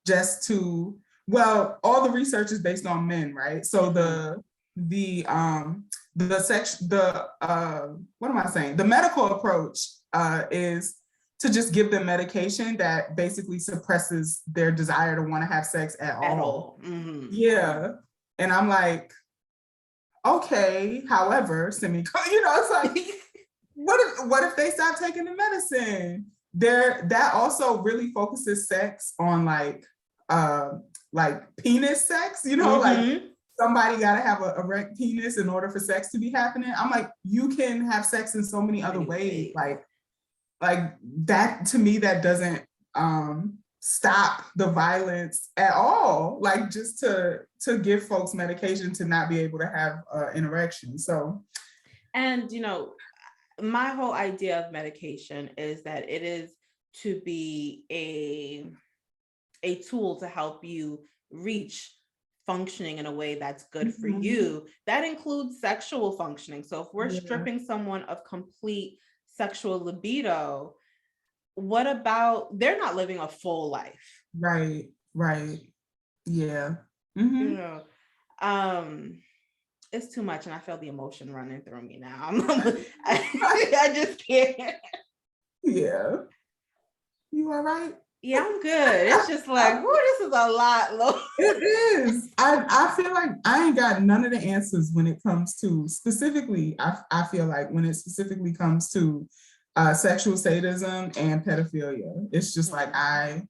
Speaker 2: just all the research is based on men, right? So the medical approach is to just give them medication that basically suppresses their desire to want to have sex at all. Yeah. And I'm like, okay, however, it's like, what if they stop taking the medicine? That also really focuses sex on like penis sex, like somebody got to have a erect penis in order for sex to be happening. I'm like, you can have sex in so many other ways. Like that, to me, that doesn't stop the violence at all. Like just to give folks medication to not be able to have an erection. So,
Speaker 1: and my whole idea of medication is that it is to be a tool to help you reach functioning in a way that's good for you. That includes sexual functioning. So if we're stripping someone of complete sexual libido, what about they're not living a full life?
Speaker 2: Right. Yeah.
Speaker 1: It's too much and I feel the emotion running through me now. I just can't.
Speaker 2: Yeah. You all right?
Speaker 1: Yeah, I'm good. It's just like, this is a lot, Lord.
Speaker 2: It is. I feel like I ain't got none of the answers when it comes to specifically, I feel like when it specifically comes to sexual sadism and pedophilia, it's just like I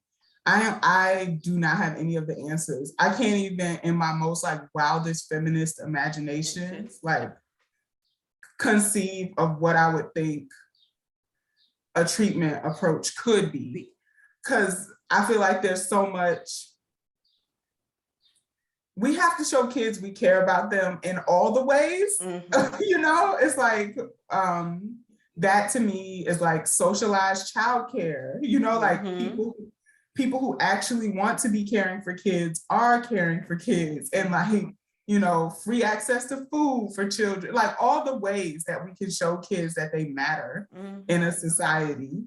Speaker 2: do not have any of the answers. I can't even in my most like wildest feminist imaginations like conceive of what I would think a treatment approach could be. Because I feel like there's so much, we have to show kids we care about them in all the ways. It's like, that to me is like socialized childcare, like people who actually want to be caring for kids are caring for kids, and like, free access to food for children, like all the ways that we can show kids that they matter in a society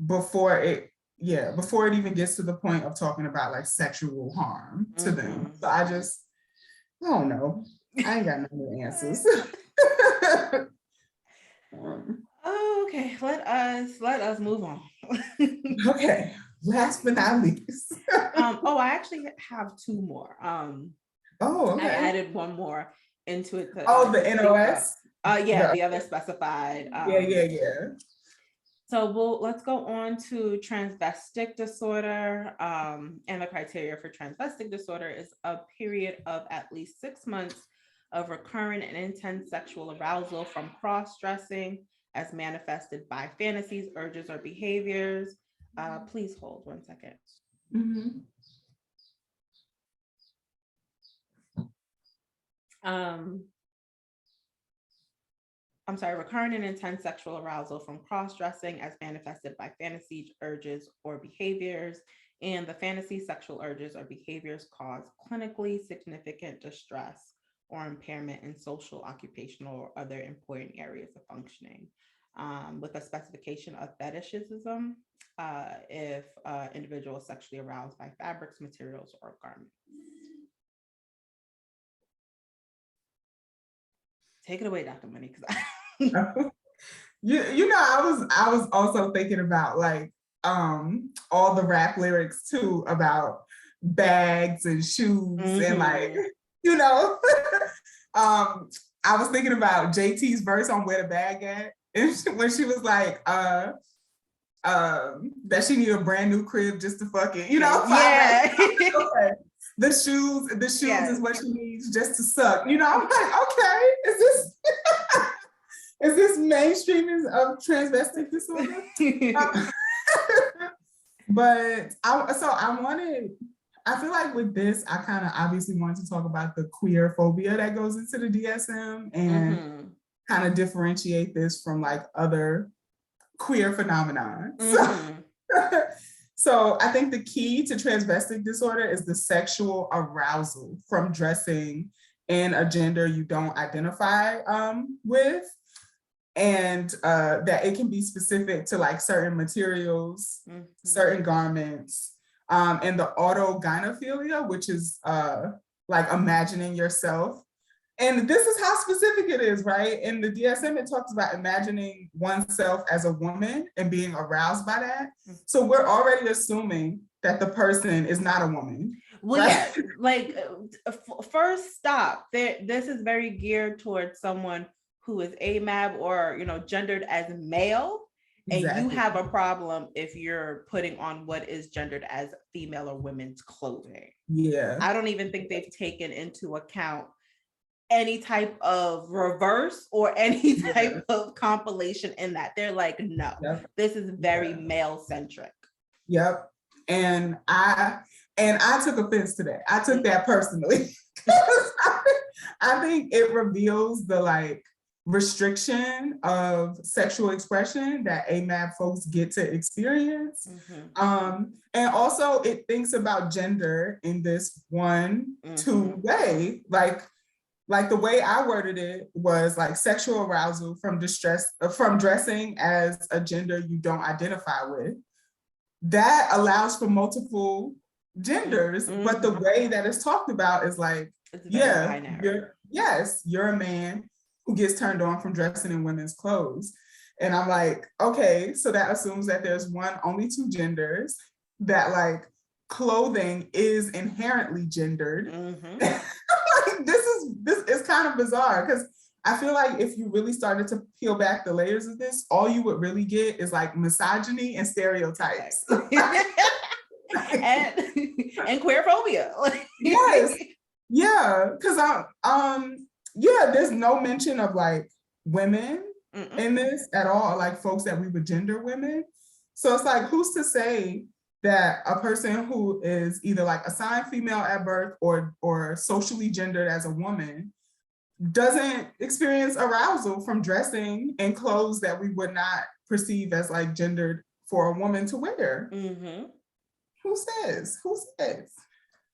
Speaker 2: before it even gets to the point of talking about like sexual harm to them. So I don't know. I ain't got no answers.
Speaker 1: Okay, let us move on.
Speaker 2: Okay, last but not least.
Speaker 1: I actually have two more.
Speaker 2: Okay.
Speaker 1: I added one more into it.
Speaker 2: The NOS?
Speaker 1: The other specified.
Speaker 2: Yeah.
Speaker 1: So let's go on to transvestic disorder. And the criteria for transvestic disorder is a period of at least 6 months of recurrent and intense sexual arousal from cross-dressing as manifested by fantasies, urges, or behaviors. Please hold 1 second. Recurrent and intense sexual arousal from cross-dressing as manifested by fantasies, urges, or behaviors. And the fantasies, sexual urges, or behaviors cause clinically significant distress or impairment in social, occupational, or other important areas of functioning. With a specification of fetishism, if individual is sexually aroused by fabrics, materials, or garments. Take it away, Dr. Money, because
Speaker 2: You know, I was also thinking about like all the rap lyrics too about bags and shoes and like, you know, I was thinking about JT's verse on Where the Bag At, and when she was like, that she need a brand new crib just to fuck it, you know?
Speaker 1: Yeah.
Speaker 2: Okay. The shoes is what she needs just to suck. You know, I'm like, okay, is this mainstreaming of transvestic disorder? But I feel like with this, I kind of obviously wanted to talk about the queer phobia that goes into the DSM and kind of differentiate this from like other queer phenomena. So I think the key to transvestic disorder is the sexual arousal from dressing in a gender you don't identify with, and that it can be specific to like certain materials, certain garments, and the autogynephilia, which is like imagining yourself. And this is how specific it is, right? In the DSM, it talks about imagining oneself as a woman and being aroused by that. So we're already assuming that the person is not a woman.
Speaker 1: Well,
Speaker 2: right?
Speaker 1: yeah, like first stop. This is very geared towards someone who is AMAB or, you know, gendered as male. And you have a problem if you're putting on what is gendered as female or women's clothing.
Speaker 2: Yeah.
Speaker 1: I don't even think they've taken into account any type of reverse or any type of compilation in that. They're like, no, this is very male centric.
Speaker 2: Yep. And I took offense to that. I took that personally. I think it reveals the like restriction of sexual expression that AMAB folks get to experience. And also it thinks about gender in this two way, like the way I worded it was like sexual arousal from dressing as a gender you don't identify with. That allows for multiple genders, but the way that it's talked about is like, you're a man who gets turned on from dressing in women's clothes. And I'm like, okay, so that assumes that there's only two genders, that like clothing is inherently gendered. This is kind of bizarre, because I feel like if you really started to peel back the layers of this, all you would really get is like misogyny and stereotypes.
Speaker 1: and queer phobia.
Speaker 2: Yes. Yeah. Because there's no mention of like women in this at all, like folks that we would gender women. So it's like, who's to say that a person who is either like assigned female at birth or socially gendered as a woman doesn't experience arousal from dressing in clothes that we would not perceive as like gendered for a woman to wear? Who says? Who says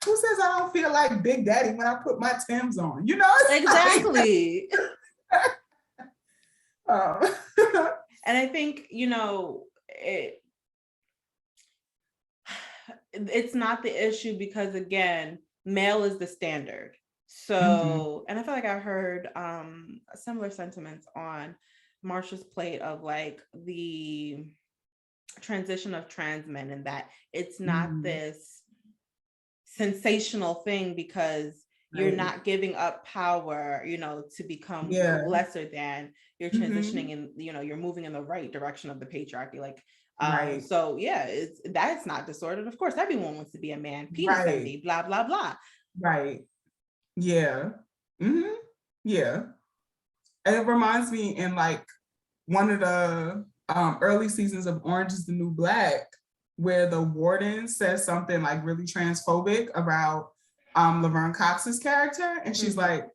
Speaker 2: I don't feel like Big Daddy when I put my Timbs on? You know?
Speaker 1: Exactly. And I think, you know, it's not the issue because, again, male is the standard. So, and I feel like I heard similar sentiments on Marsha's plate of like the transition of trans men, and that it's not this sensational thing because you're not giving up power, you know, to become lesser than. You're transitioning and, you know, you're moving in the right direction of the patriarchy. Like, so yeah, that's not disordered. Of course, everyone wants to be a man, penis envy, blah, blah, blah.
Speaker 2: Right. Yeah. Yeah. And it reminds me in like one of the early seasons of Orange is the New Black, where the warden says something like really transphobic about Laverne Cox's character. And she's like,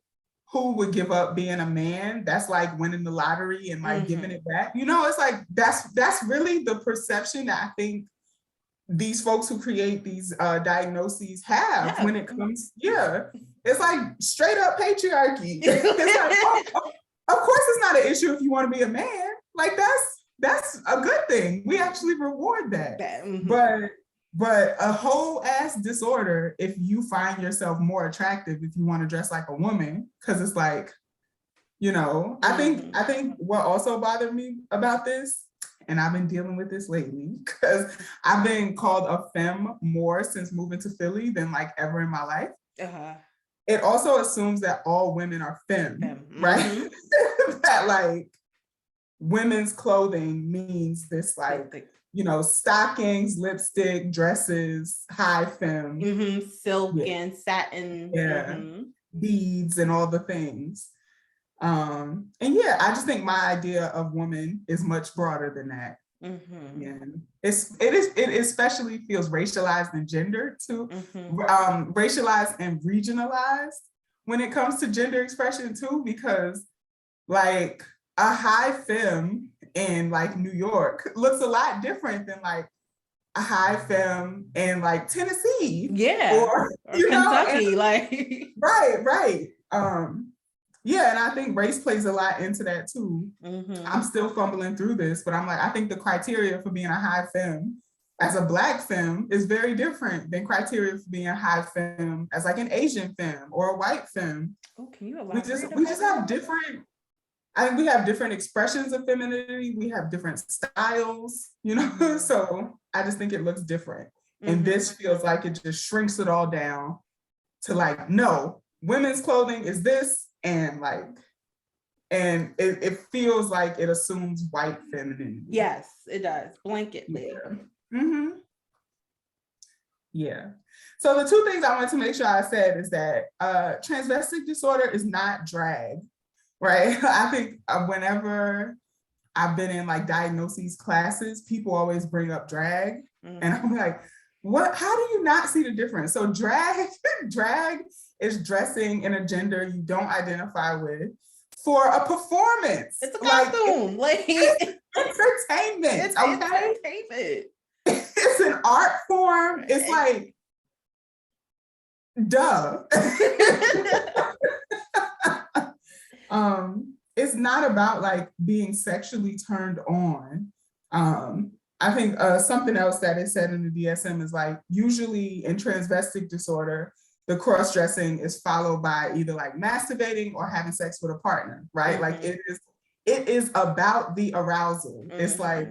Speaker 2: who would give up being a man? That's like winning the lottery and like giving it back. You know, it's like, that's really the perception that I think these folks who create these diagnoses have when it comes, it's like straight up patriarchy. It's like, of course it's not an issue if you want to be a man. Like that's a good thing. We actually reward that. But a whole ass disorder if you find yourself more attractive if you want to dress like a woman, because it's like, I think what also bothered me about this, and I've been dealing with this lately because I've been called a femme more since moving to Philly than like ever in my life. It also assumes that all women are femme. Right? That like women's clothing means this like, stockings, lipstick, dresses, high femme,
Speaker 1: silk and satin,
Speaker 2: beads and all the things. And yeah, I just think my idea of woman is much broader than that. It especially feels racialized and gendered too, racialized and regionalized when it comes to gender expression too, because like a high femme in like New York looks a lot different than like a high femme in like Tennessee, or
Speaker 1: Kentucky,
Speaker 2: right. Yeah, and I think race plays a lot into that too. I'm still fumbling through this, but I'm like, I think the criteria for being a high femme as a Black femme is very different than criteria for being a high femme as like an Asian femme or a white femme.
Speaker 1: Oh, can you elaborate?
Speaker 2: We just have different. I think we have different expressions of femininity. We have different styles, So I just think it looks different, and this feels like it just shrinks it all down to like, no, women's clothing is this. And it feels like it assumes white femininity.
Speaker 1: Yes, it does, blanketly.
Speaker 2: Yeah. So the two things I wanted to make sure I said is that transvestic disorder is not drag, right? I think whenever I've been in like diagnoses classes, people always bring up drag, and I'm like, what? How do you not see the difference? So drag is dressing in a gender you don't identify with for a performance.
Speaker 1: It's a costume.
Speaker 2: It's entertainment.
Speaker 1: It's entertainment.
Speaker 2: It's an art form. It's like, duh. It's not about like being sexually turned on. I think something else that is said in the DSM is like, usually in transvestic disorder, the cross-dressing is followed by either like masturbating or having sex with a partner, right? Like it is about the arousal. It's like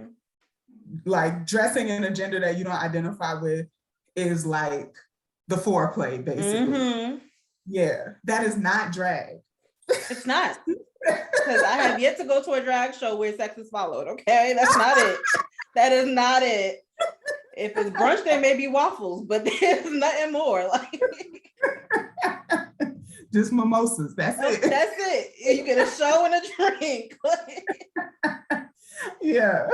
Speaker 2: dressing in a gender that you don't identify with is like the foreplay, basically. Yeah, that is not drag.
Speaker 1: It's not. Because I have yet to go to a drag show where sex is followed, okay? That's not it. That is not it. If it's brunch, there may be waffles, but there's nothing more.
Speaker 2: Just mimosas. That's it.
Speaker 1: That's it. You get a show and a drink.
Speaker 2: Yeah.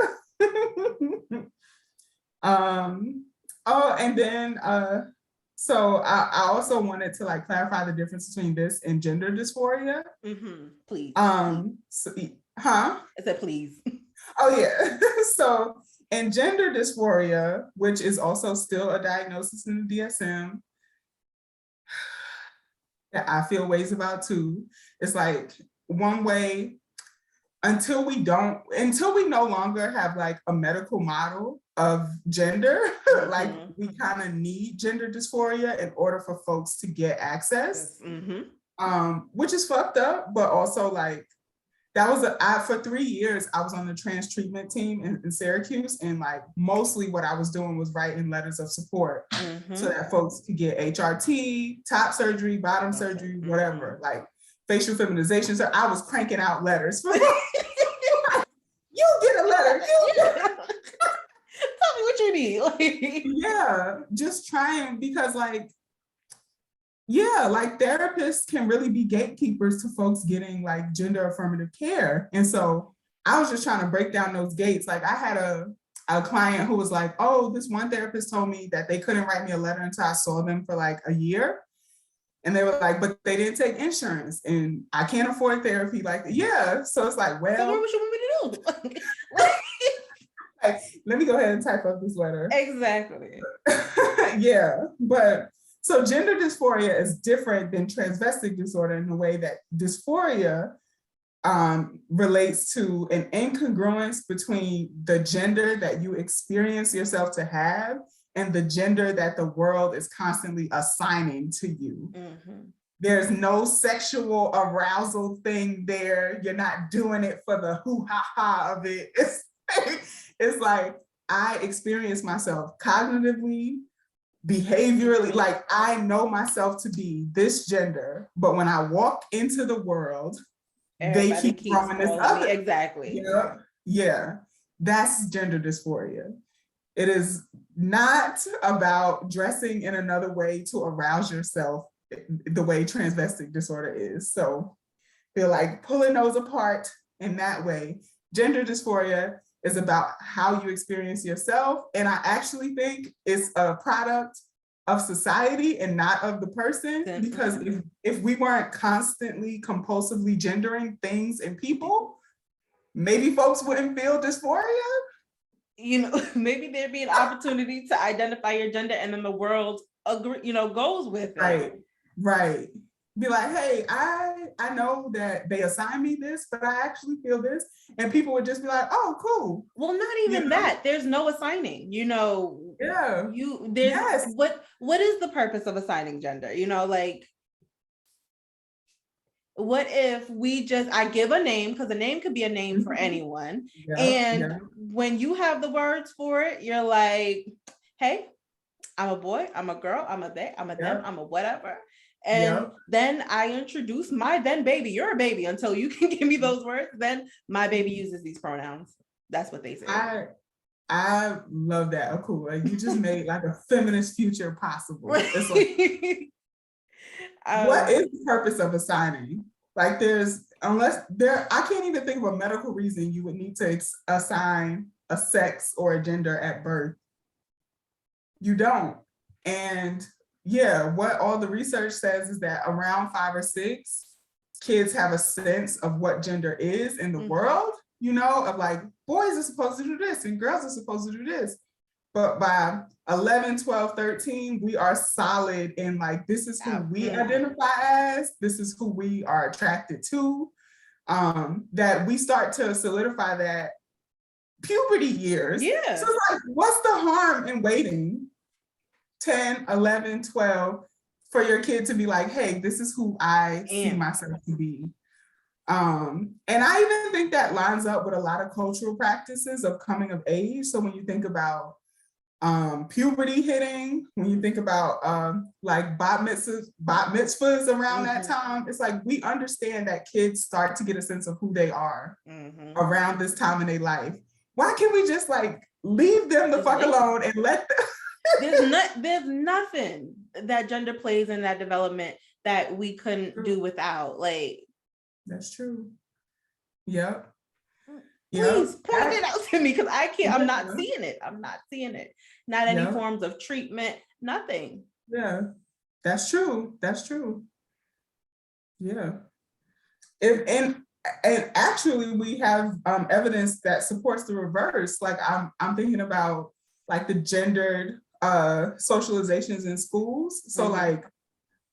Speaker 2: Oh, and then so I also wanted to like clarify the difference between this and gender dysphoria.
Speaker 1: Please.
Speaker 2: I
Speaker 1: said please.
Speaker 2: Oh yeah. So in gender dysphoria, which is also still a diagnosis in the DSM, that I feel ways about too. It's like one way until we no longer have like a medical model of gender, like we kind of need gender dysphoria in order for folks to get access, which is fucked up, but also like that was for 3 years, I was on the trans treatment team in Syracuse, and like mostly what I was doing was writing letters of support so that folks could get HRT, top surgery, bottom surgery, whatever, like facial feminization. So I was cranking out letters. You get a letter.
Speaker 1: Tell me what you need.
Speaker 2: Yeah, just trying, because like, yeah, like therapists can really be gatekeepers to folks getting like gender affirmative care. And so I was just trying to break down those gates. Like I had a client who was like, oh, this one therapist told me that they couldn't write me a letter until I saw them for like a year. And they were like, but they didn't take insurance and I can't afford therapy. Like, yeah. So it's like, well.
Speaker 1: So what would you want me to do?
Speaker 2: Like, let me go ahead and type up this letter.
Speaker 1: Exactly.
Speaker 2: Yeah. But so gender dysphoria is different than transvestic disorder in the way that dysphoria relates to an incongruence between the gender that you experience yourself to have and the gender that the world is constantly assigning to you. There's no sexual arousal thing there. You're not doing it for the hoo-ha-ha of it. It's like I experience myself cognitively, behaviorally, like I know myself to be this gender, but when I walk into the world, they
Speaker 1: Everybody
Speaker 2: keep
Speaker 1: keeps
Speaker 2: throwing this
Speaker 1: calling me
Speaker 2: other.
Speaker 1: exactly.
Speaker 2: Yeah, yeah. That's gender dysphoria. It is not about dressing in another way to arouse yourself the way transvestic disorder is. So feel like pulling those apart in that way. Gender dysphoria is about how you experience yourself. And I actually think it's a product of society and not of the person. Because if we weren't constantly, compulsively gendering things and people, maybe folks wouldn't feel dysphoria.
Speaker 1: You know, maybe there'd be an opportunity to identify your gender and then the world agree, you know, goes with it.
Speaker 2: Right. Be like, hey, I know that they assign me this, but I actually feel this. And people would just be like, oh, cool.
Speaker 1: Well, not even that. There's no assigning, you know.
Speaker 2: Yeah.
Speaker 1: There's what is the purpose of assigning gender? You know, like, what if I give a name, because a name could be a name for anyone. When you have the words for it, you're like, hey, I'm a boy, I'm a girl, I'm a they, I'm a them, I'm a whatever. And then I introduce my then baby. You're a baby until you can give me those words. Then my baby uses these pronouns. That's what they say.
Speaker 2: I love that. Oh, cool. Like, you just made like a feminist future possible. It's like, what is the purpose of assigning? Like, I can't even think of a medical reason you would need to assign a sex or a gender at birth. You don't. And yeah, what all the research says is that around 5 or 6, kids have a sense of what gender is in the world, you know, of like, boys are supposed to do this and girls are supposed to do this. But by 11, 12, 13, we are solid in like, this is who we identify as, this is who we are attracted to, that we start to solidify that puberty years.
Speaker 1: Yeah.
Speaker 2: So like, what's the harm in waiting 10, 11, 12 for your kid to be like, hey, this is who I see myself to be. And I even think that lines up with a lot of cultural practices of coming of age. So when you think about puberty hitting, when you think about like bat mitzvahs around that time, it's like we understand that kids start to get a sense of who they are around this time in their life. Why can't we just like leave them the fuck alone and let them?
Speaker 1: There's nothing that gender plays in that development that we couldn't do without. Like,
Speaker 2: that's true. Yep.
Speaker 1: Please point it out to me, because I can't. I'm not seeing it. Not any forms of treatment. Nothing.
Speaker 2: Yeah, that's true. Yeah. And actually, we have evidence that supports the reverse. Like I'm thinking about like the gendered socializations in schools. So like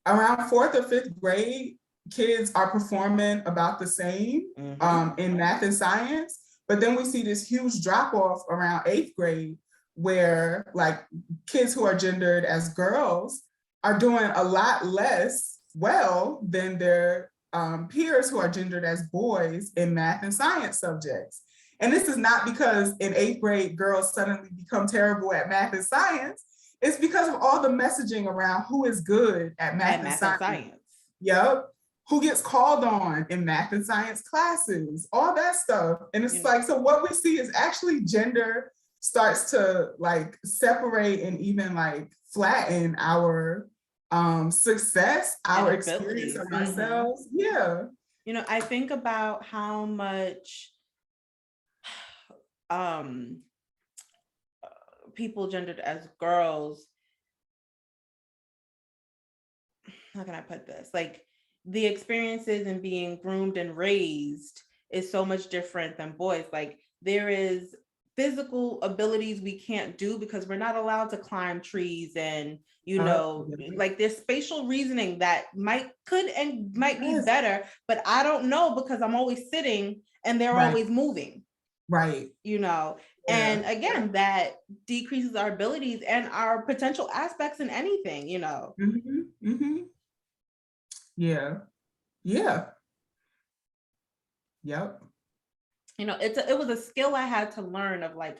Speaker 2: around 4th or 5th grade, kids are performing about the same in math and science. But then we see this huge drop off around 8th grade, where like kids who are gendered as girls are doing a lot less well than their peers who are gendered as boys in math and science subjects. And this is not because in 8th grade, girls suddenly become terrible at math and science. It's because of all the messaging around who is good at math and science. Yep. Who gets called on in math and science classes, all that stuff. And it's like, so what we see is actually gender starts to like separate and even like flatten our success, our experience of ourselves. Yeah.
Speaker 1: You know, I think about how much people gendered as girls, how can I put this? Like, the experiences in being groomed and raised is so much different than boys. Like, there is physical abilities we can't do because we're not allowed to climb trees, and you know, like there's spatial reasoning that might be better, but I don't know because I'm always sitting and they're always moving.
Speaker 2: Right.
Speaker 1: You know, and again, that decreases our abilities and our potential aspects in anything, you know.
Speaker 2: Yeah. Yeah. Yep.
Speaker 1: You know, it was a skill I had to learn of like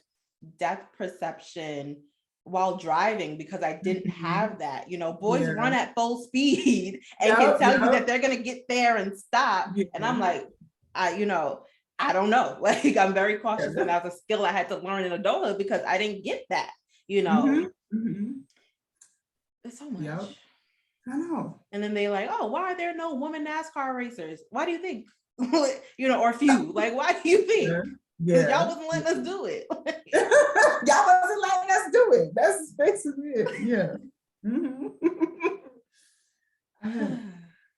Speaker 1: depth perception while driving, because I didn't have that. You know, boys
Speaker 2: Yeah.
Speaker 1: run at full speed and can
Speaker 2: Yep.
Speaker 1: tell you that
Speaker 2: Yep.
Speaker 1: they're gonna get there and stop. And I'm
Speaker 2: Yeah.
Speaker 1: like, you know, I don't know. Like, I'm very cautious, and
Speaker 2: Yeah.
Speaker 1: that's a skill I had to learn in adulthood because I didn't get that. You know,
Speaker 2: Mhm. Mhm.
Speaker 1: it's so much.
Speaker 2: Yep. I know.
Speaker 1: And then they like, oh, why are there no women NASCAR racers? Why do you think? You know, or few. Like, why do you think?
Speaker 2: Yeah.
Speaker 1: Because y'all
Speaker 2: Yeah.
Speaker 1: wasn't letting us do it.
Speaker 2: Y'all wasn't letting us do it. That's basically it. Yeah. Mhm. I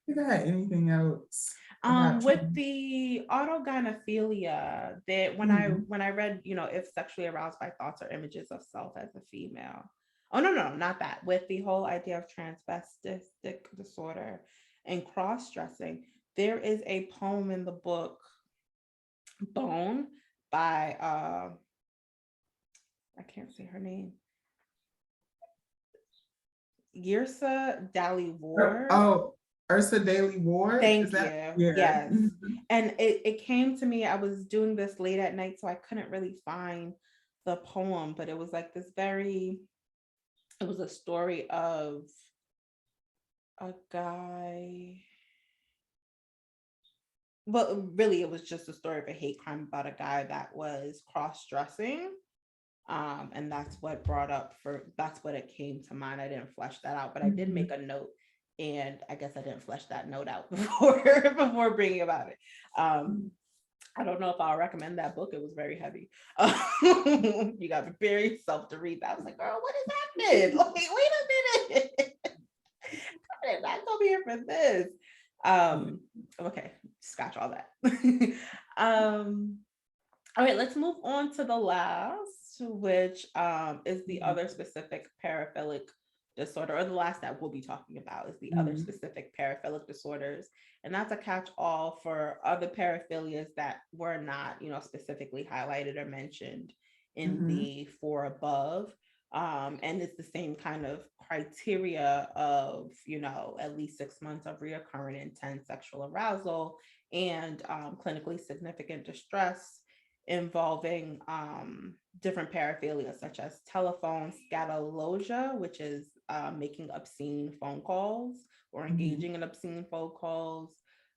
Speaker 2: think I had anything else about
Speaker 1: With
Speaker 2: trans-
Speaker 1: the autogynephilia, that
Speaker 2: Mhm.
Speaker 1: when I read, you know, if sexually aroused by thoughts or images of self as a female. Oh no, not that. With the whole idea of transvestic disorder and cross-dressing, there is a poem in the book Bone by I can't say her name. Yersa Dally Ward.
Speaker 2: Oh, Ursa Daly Ward. Is
Speaker 1: Thank
Speaker 2: that?
Speaker 1: you.
Speaker 2: Yeah.
Speaker 1: Yes.
Speaker 2: Mhm.
Speaker 1: And it came to me, I was doing this late at night, so I couldn't really find the poem, but it was like this it was a story of a guy. Well, really, it was just a story of a hate crime about a guy that was cross-dressing. And that's what that's what it came to mind. I didn't flesh that out, but I did make a note, and I guess I didn't flesh that note out before bringing about it. I don't know if I'll recommend that book. It was very heavy. You got to prepare yourself to read that. I was like, girl, what is happening? Like, wait a minute. I did not come here for this. Okay, scotch all that. All right, let's move on to the last, which is the other specific paraphilic disorder, or the last that we'll be talking about is the other specific paraphilic disorders. And that's a catch-all for other paraphilias that were not, you know, specifically highlighted or mentioned in the four above. And it's the same kind of criteria of, you know, at least 6 months of reoccurring intense sexual arousal and clinically significant distress involving different paraphilias such as telephone scatologia, which is making obscene phone calls or engaging in obscene phone calls.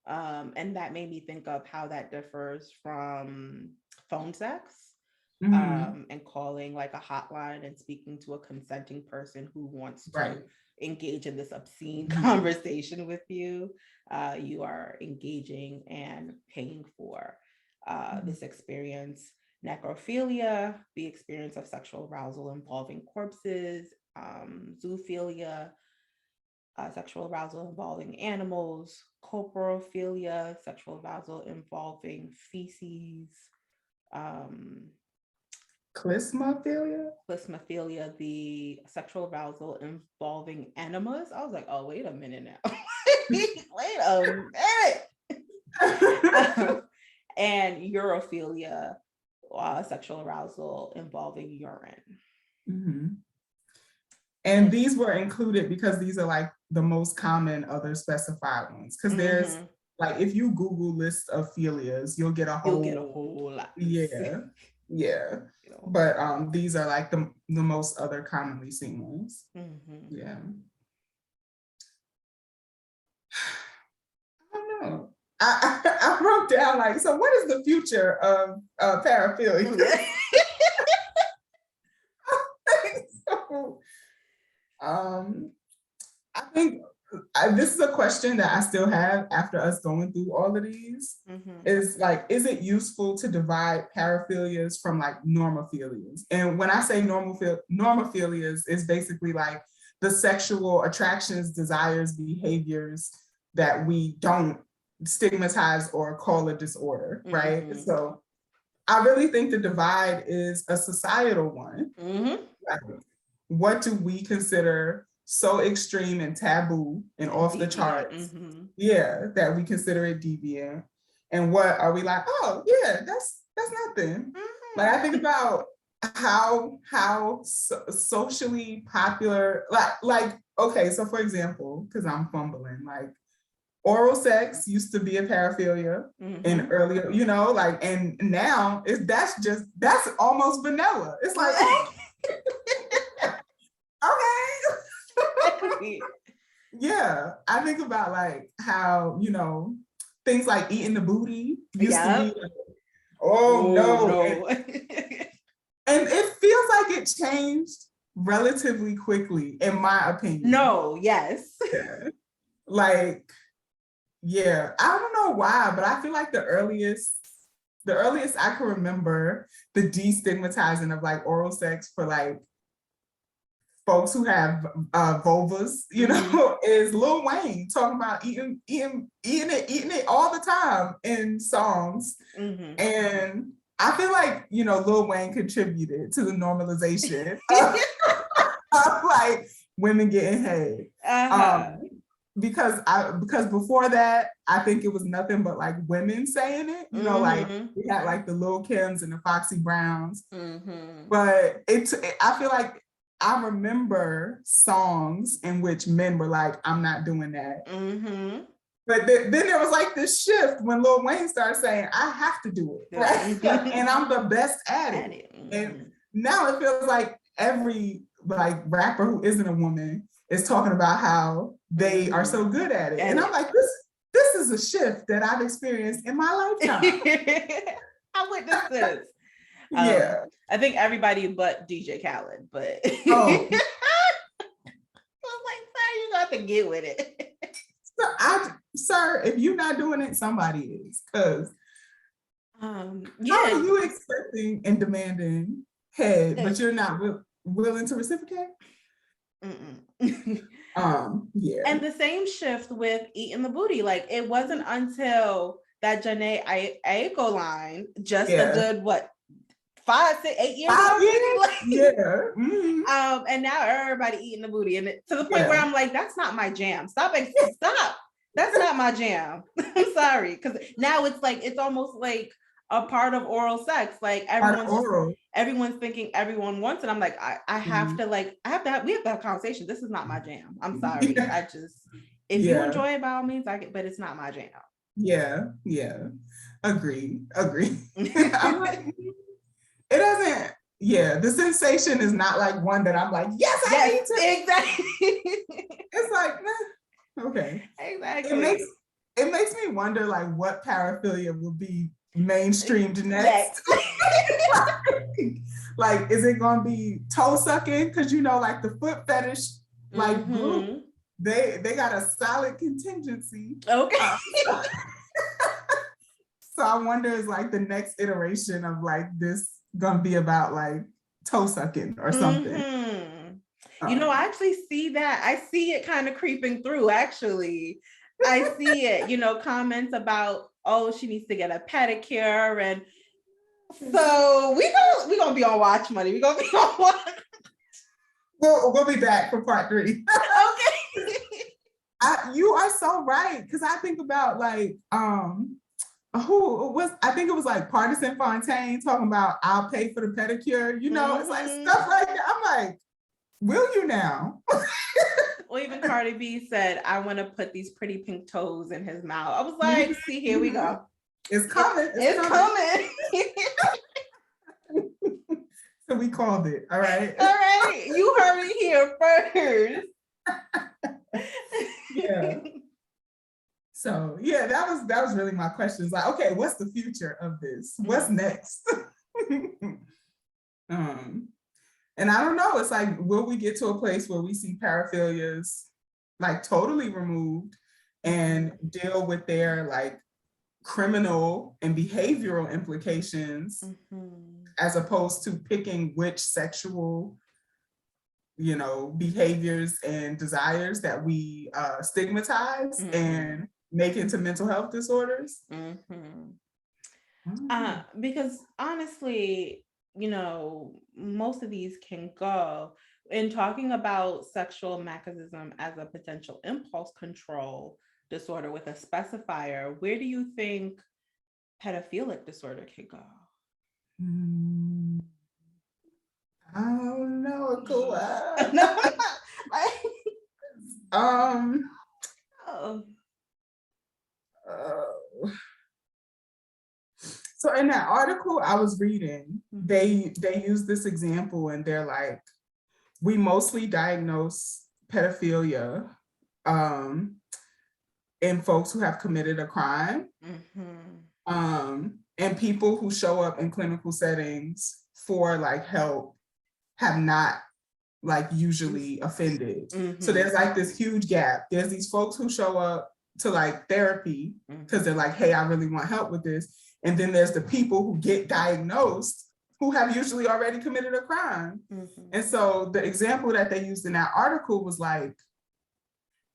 Speaker 1: And that made me think of how that differs from phone sex. And calling like a hotline and speaking to a consenting person who wants to engage in this obscene conversation with you. You are engaging and paying for this experience. Necrophilia, the experience of sexual arousal involving corpses. Zoophilia, sexual arousal involving animals. Coprophobia, sexual arousal involving feces. Clismophilia, the sexual arousal involving enemas. I was like, oh, wait a minute now. Wait a minute. And urophilia, sexual arousal involving urine.
Speaker 2: And these were included because these are like the most common other specified ones. Because there's like, if you Google list of philias, you'll get a whole
Speaker 1: lot.
Speaker 2: Yeah. Yeah. But these are like the most other commonly seen ones. Yeah. I don't know. I wrote down like, so what is the future of paraphilia? So, I think this is a question that I still have after us going through all of these. Is like, is it useful to divide paraphilias from like normophilias? And when I say normophilias, is basically like the sexual attractions, desires, behaviors that we don't stigmatize or call a disorder, right? So I really think the divide is a societal one. Like, what do we consider so extreme and taboo and off deviant, the charts? Yeah, that we consider it deviant. And what are we like, oh yeah, that's nothing. Like, I think about how socially popular, like, okay, so for example, because I'm fumbling, like oral sex used to be a paraphilia in earlier, like, and now that's almost vanilla. It's like, oh, okay. Yeah, I think about like how, things like eating the booty used to be like, oh no. And it feels like it changed relatively quickly, in my opinion.
Speaker 1: No, yes.
Speaker 2: Yeah. Like, yeah, I don't know why, but I feel like the earliest I can remember the destigmatizing of like oral sex for like folks who have vulvas, is Lil Wayne talking about eating it all the time in songs. And I feel like, Lil Wayne contributed to the normalization of like women getting head. Because before that, I think it was nothing but like women saying it, like we had like the Lil Kims and the Foxy Browns. But I feel like I remember songs in which men were like, I'm not doing that. But then there was like this shift when Lil Wayne started saying, I have to do it, right? And I'm the best at it. And now it feels like every like rapper who isn't a woman is talking about how they are so good at it. And I'm like, this is a shift that I've experienced in my lifetime.
Speaker 1: I witnessed this.
Speaker 2: Yeah.
Speaker 1: I think everybody but DJ Khaled, but
Speaker 2: oh.
Speaker 1: I was like, sir, you got to get with it.
Speaker 2: Sir, if you're not doing it, somebody is. Because how are you expecting and demanding head, but you're not willing to reciprocate? Yeah.
Speaker 1: And the same shift with eating the booty. Like, it wasn't until that Janae Aiko line, just a good 5, 6, 8 years ago.
Speaker 2: Yeah.
Speaker 1: And now everybody eating the booty, and to the point where I'm like, that's not my jam. Stop. That's not my jam. I'm sorry, because now it's like it's almost like a part of oral sex. Like everyone's thinking everyone wants it. I'm like, I have to we have to have a conversation. This is not my jam. I'm sorry. If you enjoy it by all means, but it's not my jam.
Speaker 2: Yeah. Agree. I'm like, it doesn't. Yeah, the sensation is not like one that I'm like, yes, I need to.
Speaker 1: Exactly.
Speaker 2: It's like, okay.
Speaker 1: Exactly.
Speaker 2: It makes me wonder like what paraphilia will be mainstreamed next. Like, is it gonna be toe sucking? Because like the foot fetish group, they got a solid contingency.
Speaker 1: Okay.
Speaker 2: So I wonder is like the next iteration of like this gonna be about like toe sucking or something.
Speaker 1: I actually see that. I see it kind of creeping through, actually. I see it, comments about, oh, she needs to get a pedicure. And so we're gonna be on Watch Money. We're gonna be on Watch.
Speaker 2: We'll be back for part 3.
Speaker 1: Okay.
Speaker 2: You are so right. Because I think about like I think it was like Partisan Fontaine talking about I'll pay for the pedicure, it's like stuff like that. I'm like, will you now?
Speaker 1: Or even Cardi B said, I want to put these pretty pink toes in his mouth. I was like, see, here we go.
Speaker 2: It's coming.
Speaker 1: It's coming.
Speaker 2: So we called it. All right.
Speaker 1: You heard it here first.
Speaker 2: Yeah. So yeah, that was really my question. It's like, okay, what's the future of this? What's next? And I don't know. It's like, will we get to a place where we see paraphilias like totally removed and deal with their like criminal and behavioral implications as opposed to picking which sexual behaviors and desires that we stigmatize and make into mental health disorders?
Speaker 1: Because honestly, most of these can go. In talking about sexual masochism as a potential impulse control disorder with a specifier, where do you think pedophilic disorder could go?
Speaker 2: I don't know, Akua. So in that article I was reading, they use this example and they're like, we mostly diagnose pedophilia in folks who have committed a crime, and people who show up in clinical settings for like help have not like usually offended. So there's like this huge gap. There's these folks who show up to like therapy because they're like, hey, I really want help with this. And then there's the people who get diagnosed who have usually already committed a crime. And so the example that they used in that article was like,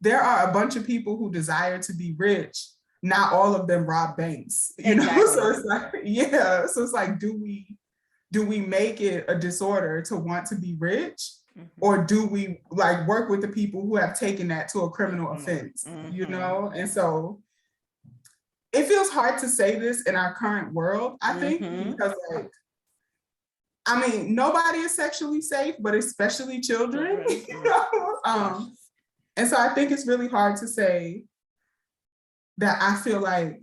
Speaker 2: there are a bunch of people who desire to be rich. Not all of them rob banks, you know? So it's like, yeah. So it's like, do we make it a disorder to want to be rich? Or do we like work with the people who have taken that to a criminal offense, you know? And so it feels hard to say this in our current world, I think, because like, I mean, nobody is sexually safe, but especially children. You know? And so I think it's really hard to say that I feel like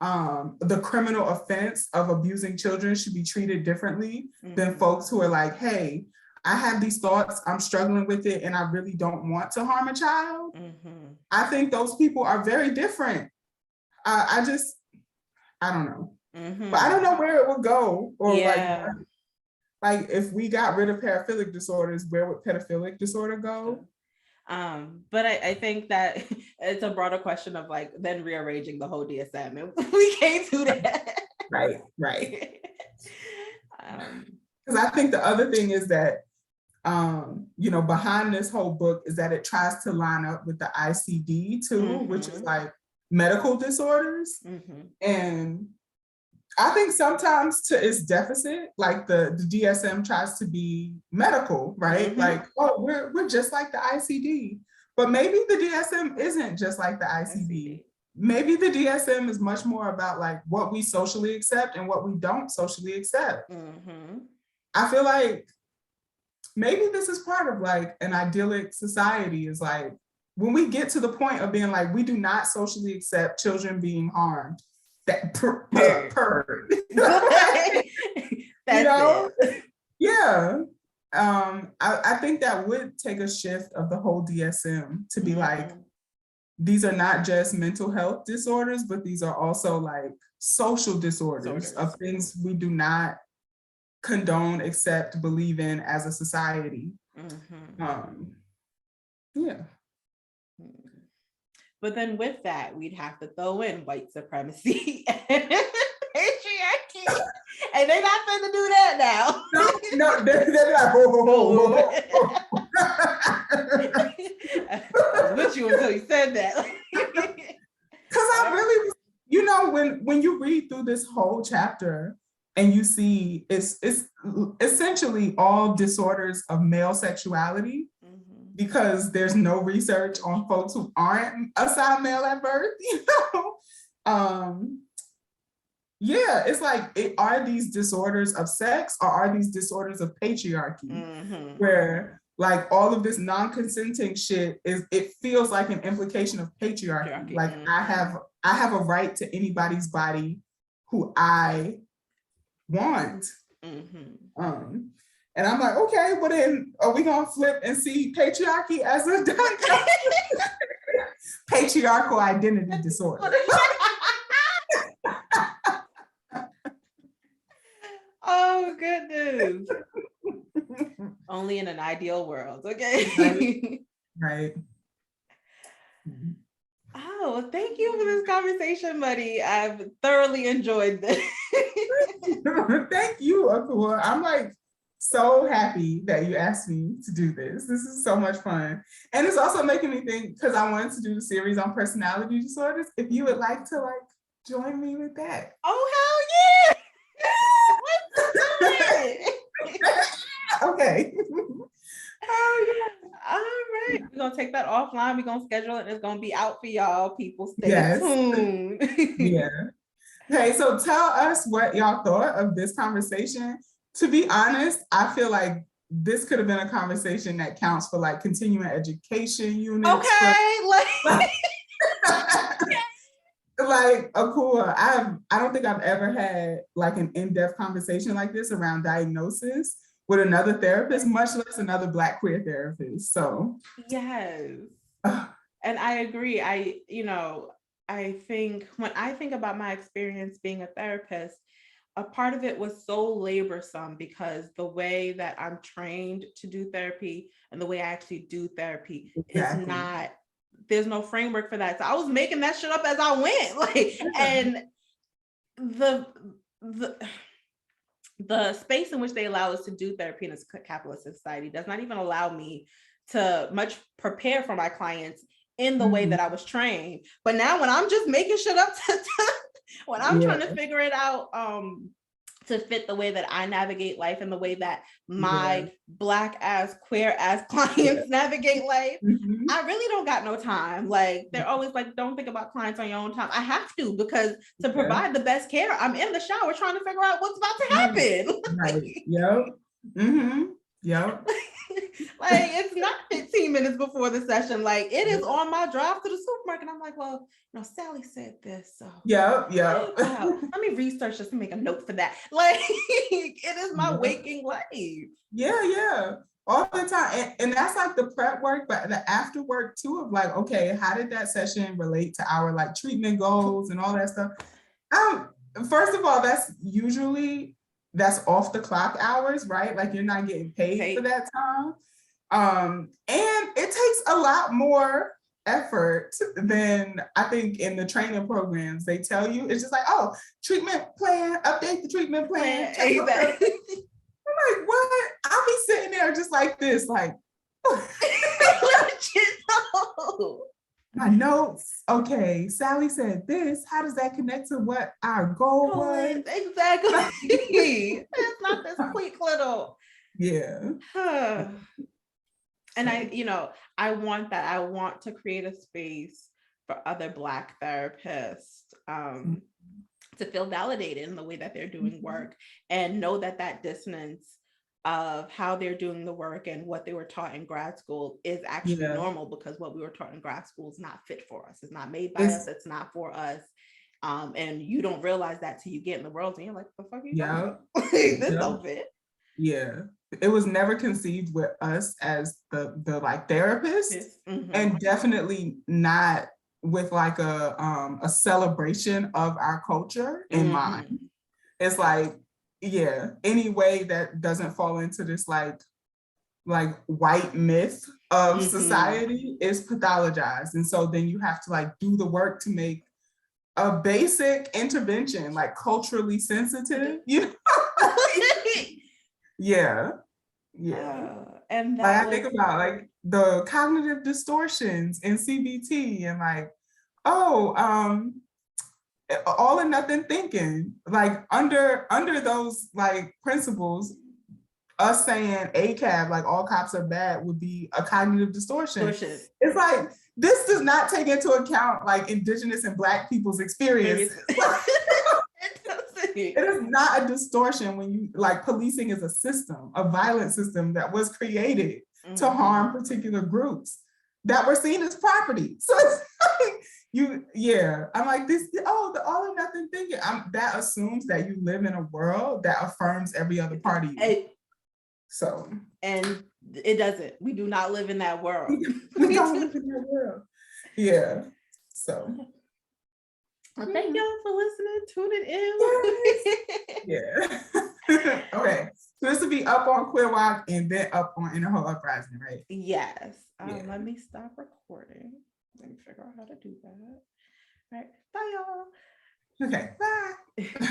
Speaker 2: the criminal offense of abusing children should be treated differently than folks who are like, hey, I have these thoughts, I'm struggling with it, and I really don't want to harm a child. I think those people are very different. I don't know. But I don't know where it would go, or like if we got rid of paraphilic disorders, where would pedophilic disorder go?
Speaker 1: But I think that it's a broader question of like then rearranging the whole DSM, and we can't do that.
Speaker 2: Right. Because I think the other thing is that you know, behind this whole book is that it tries to line up with the ICD too, which is like medical disorders. And I think sometimes to its deficit, like the DSM tries to be medical, right? Like, oh, we're just like the ICD. But maybe the DSM isn't just like the ICD. Maybe the DSM is much more about like what we socially accept and what we don't socially accept. I feel like maybe this is part of like an idyllic society, is like when we get to the point of being like, we do not socially accept children being harmed. That you know? Yeah. I think that would take a shift of the whole DSM to be like, these are not just mental health disorders, but these are also like social disorders of things we do not condone, accept, believe in as a society. Yeah.
Speaker 1: But then with that, we'd have to throw in white supremacy and patriarchy. And they're not going to do that now.
Speaker 2: No, they're like,
Speaker 1: I was with you until you said that.
Speaker 2: Because I really, you know, when you read through this whole chapter and you see it's essentially all disorders of male sexuality, because there's no research on folks who aren't assigned male at birth, you know? Yeah, it's like, are these disorders of sex or are these disorders of patriarchy? Where like all of this non-consenting shit it feels like an implication of patriarchy. Like I have a right to anybody's body who I want. And I'm like, okay, well then are we gonna flip and see patriarchy as a patriarchal identity disorder?
Speaker 1: Oh goodness. Only in an ideal world, okay?
Speaker 2: Right.
Speaker 1: Oh, thank you for this conversation, buddy. I've thoroughly enjoyed this.
Speaker 2: Thank you, Akua. I'm like so happy that you asked me to do this. This is so much fun. And it's also making me think, because I wanted to do the series on personality disorders, if you would like to like join me with that.
Speaker 1: Oh, hell yeah!
Speaker 2: Okay.
Speaker 1: Oh, yeah. All right. We're going to take that offline. We're going to schedule it. It's going to be out for y'all. People stay tuned.
Speaker 2: Yeah. Okay, so tell us what y'all thought of this conversation. To be honest, I feel like this could have been a conversation that counts for like continuing education units.
Speaker 1: Okay.
Speaker 2: like Akua, I don't think I've ever had like an in-depth conversation like this around diagnosis with another therapist, much less another Black queer therapist. So
Speaker 1: Yes. And I agree. I think when I think about my experience being a therapist, a part of it was so laborsome because the way that I'm trained to do therapy and the way I actually do therapy is
Speaker 2: exactly.
Speaker 1: not, there's no framework for that. So I was making that shit up as I went. Like, and the space in which they allow us to do therapy in a capitalist society does not even allow me to much prepare for my clients in the way that I was trained. But now when I'm just making shit up when I'm trying to figure it out to fit the way that I navigate life and the way that my Black ass, queer ass clients navigate life, I really don't got no time. Like they're always like, don't think about clients on your own time. I have to, because to provide the best care, I'm in the shower trying to figure out what's about to happen.
Speaker 2: Right. Yep. Mm-hmm. Yep.
Speaker 1: Like it's not 15 minutes before the session. Like it is on my drive to the supermarket. I'm like, well, Sally said this. So
Speaker 2: yeah.
Speaker 1: let me research just to make a note for that. Like it is my waking life.
Speaker 2: Yeah. All the time. And that's like the prep work, but the after work too of like, okay, how did that session relate to our like treatment goals and all that stuff? First of all, that's off the clock hours, right? Like you're not getting paid for that time. And it takes a lot more effort than I think in the training programs they tell you. It's just like, oh, treatment plan, update the treatment plan.
Speaker 1: Exactly.
Speaker 2: I'm like, what? I'll be sitting there just like this, like my notes. Okay, Sally said this. How does that connect to what our goal was?
Speaker 1: Exactly. It's not this quick little.
Speaker 2: Yeah.
Speaker 1: And I want that. I want to create a space for other Black therapists to feel validated in the way that they're doing work and know that dissonance of how they're doing the work and what they were taught in grad school is actually normal, because what we were taught in grad school is not fit for us. It's not made by us. It's not for us. And you don't realize that till you get in the world and you're like, the fuck are you talking about? This don't fit.
Speaker 2: Yeah. It was never conceived with us as the like therapists, and definitely not with like a celebration of our culture in mind. It's like, any way that doesn't fall into this like white myth of society is pathologized. And so then you have to like do the work to make a basic intervention like culturally sensitive, and like I think about like the cognitive distortions in CBT and like, all or nothing thinking, like under those like principles, us saying ACAB, like all cops are bad, would be a cognitive distortion. It's like, this does not take into account like Indigenous and Black people's experience. It is not a distortion when you like, policing is a system, a violent system that was created to harm particular groups that were seen as property. So it's like, I'm like this, the all or nothing thinking. That assumes that you live in a world that affirms every other party. So, and
Speaker 1: it doesn't. We do not live in that world.
Speaker 2: We don't live in that world. Yeah. So.
Speaker 1: Well, thank y'all for listening, tuning in.
Speaker 2: Yeah. Okay. So this will be up on QueerWoc and then up on In the Whole Uprising, right?
Speaker 1: Yes. Let me stop recording. Let me figure out how to do that. All right. Bye, y'all.
Speaker 2: Okay. Bye.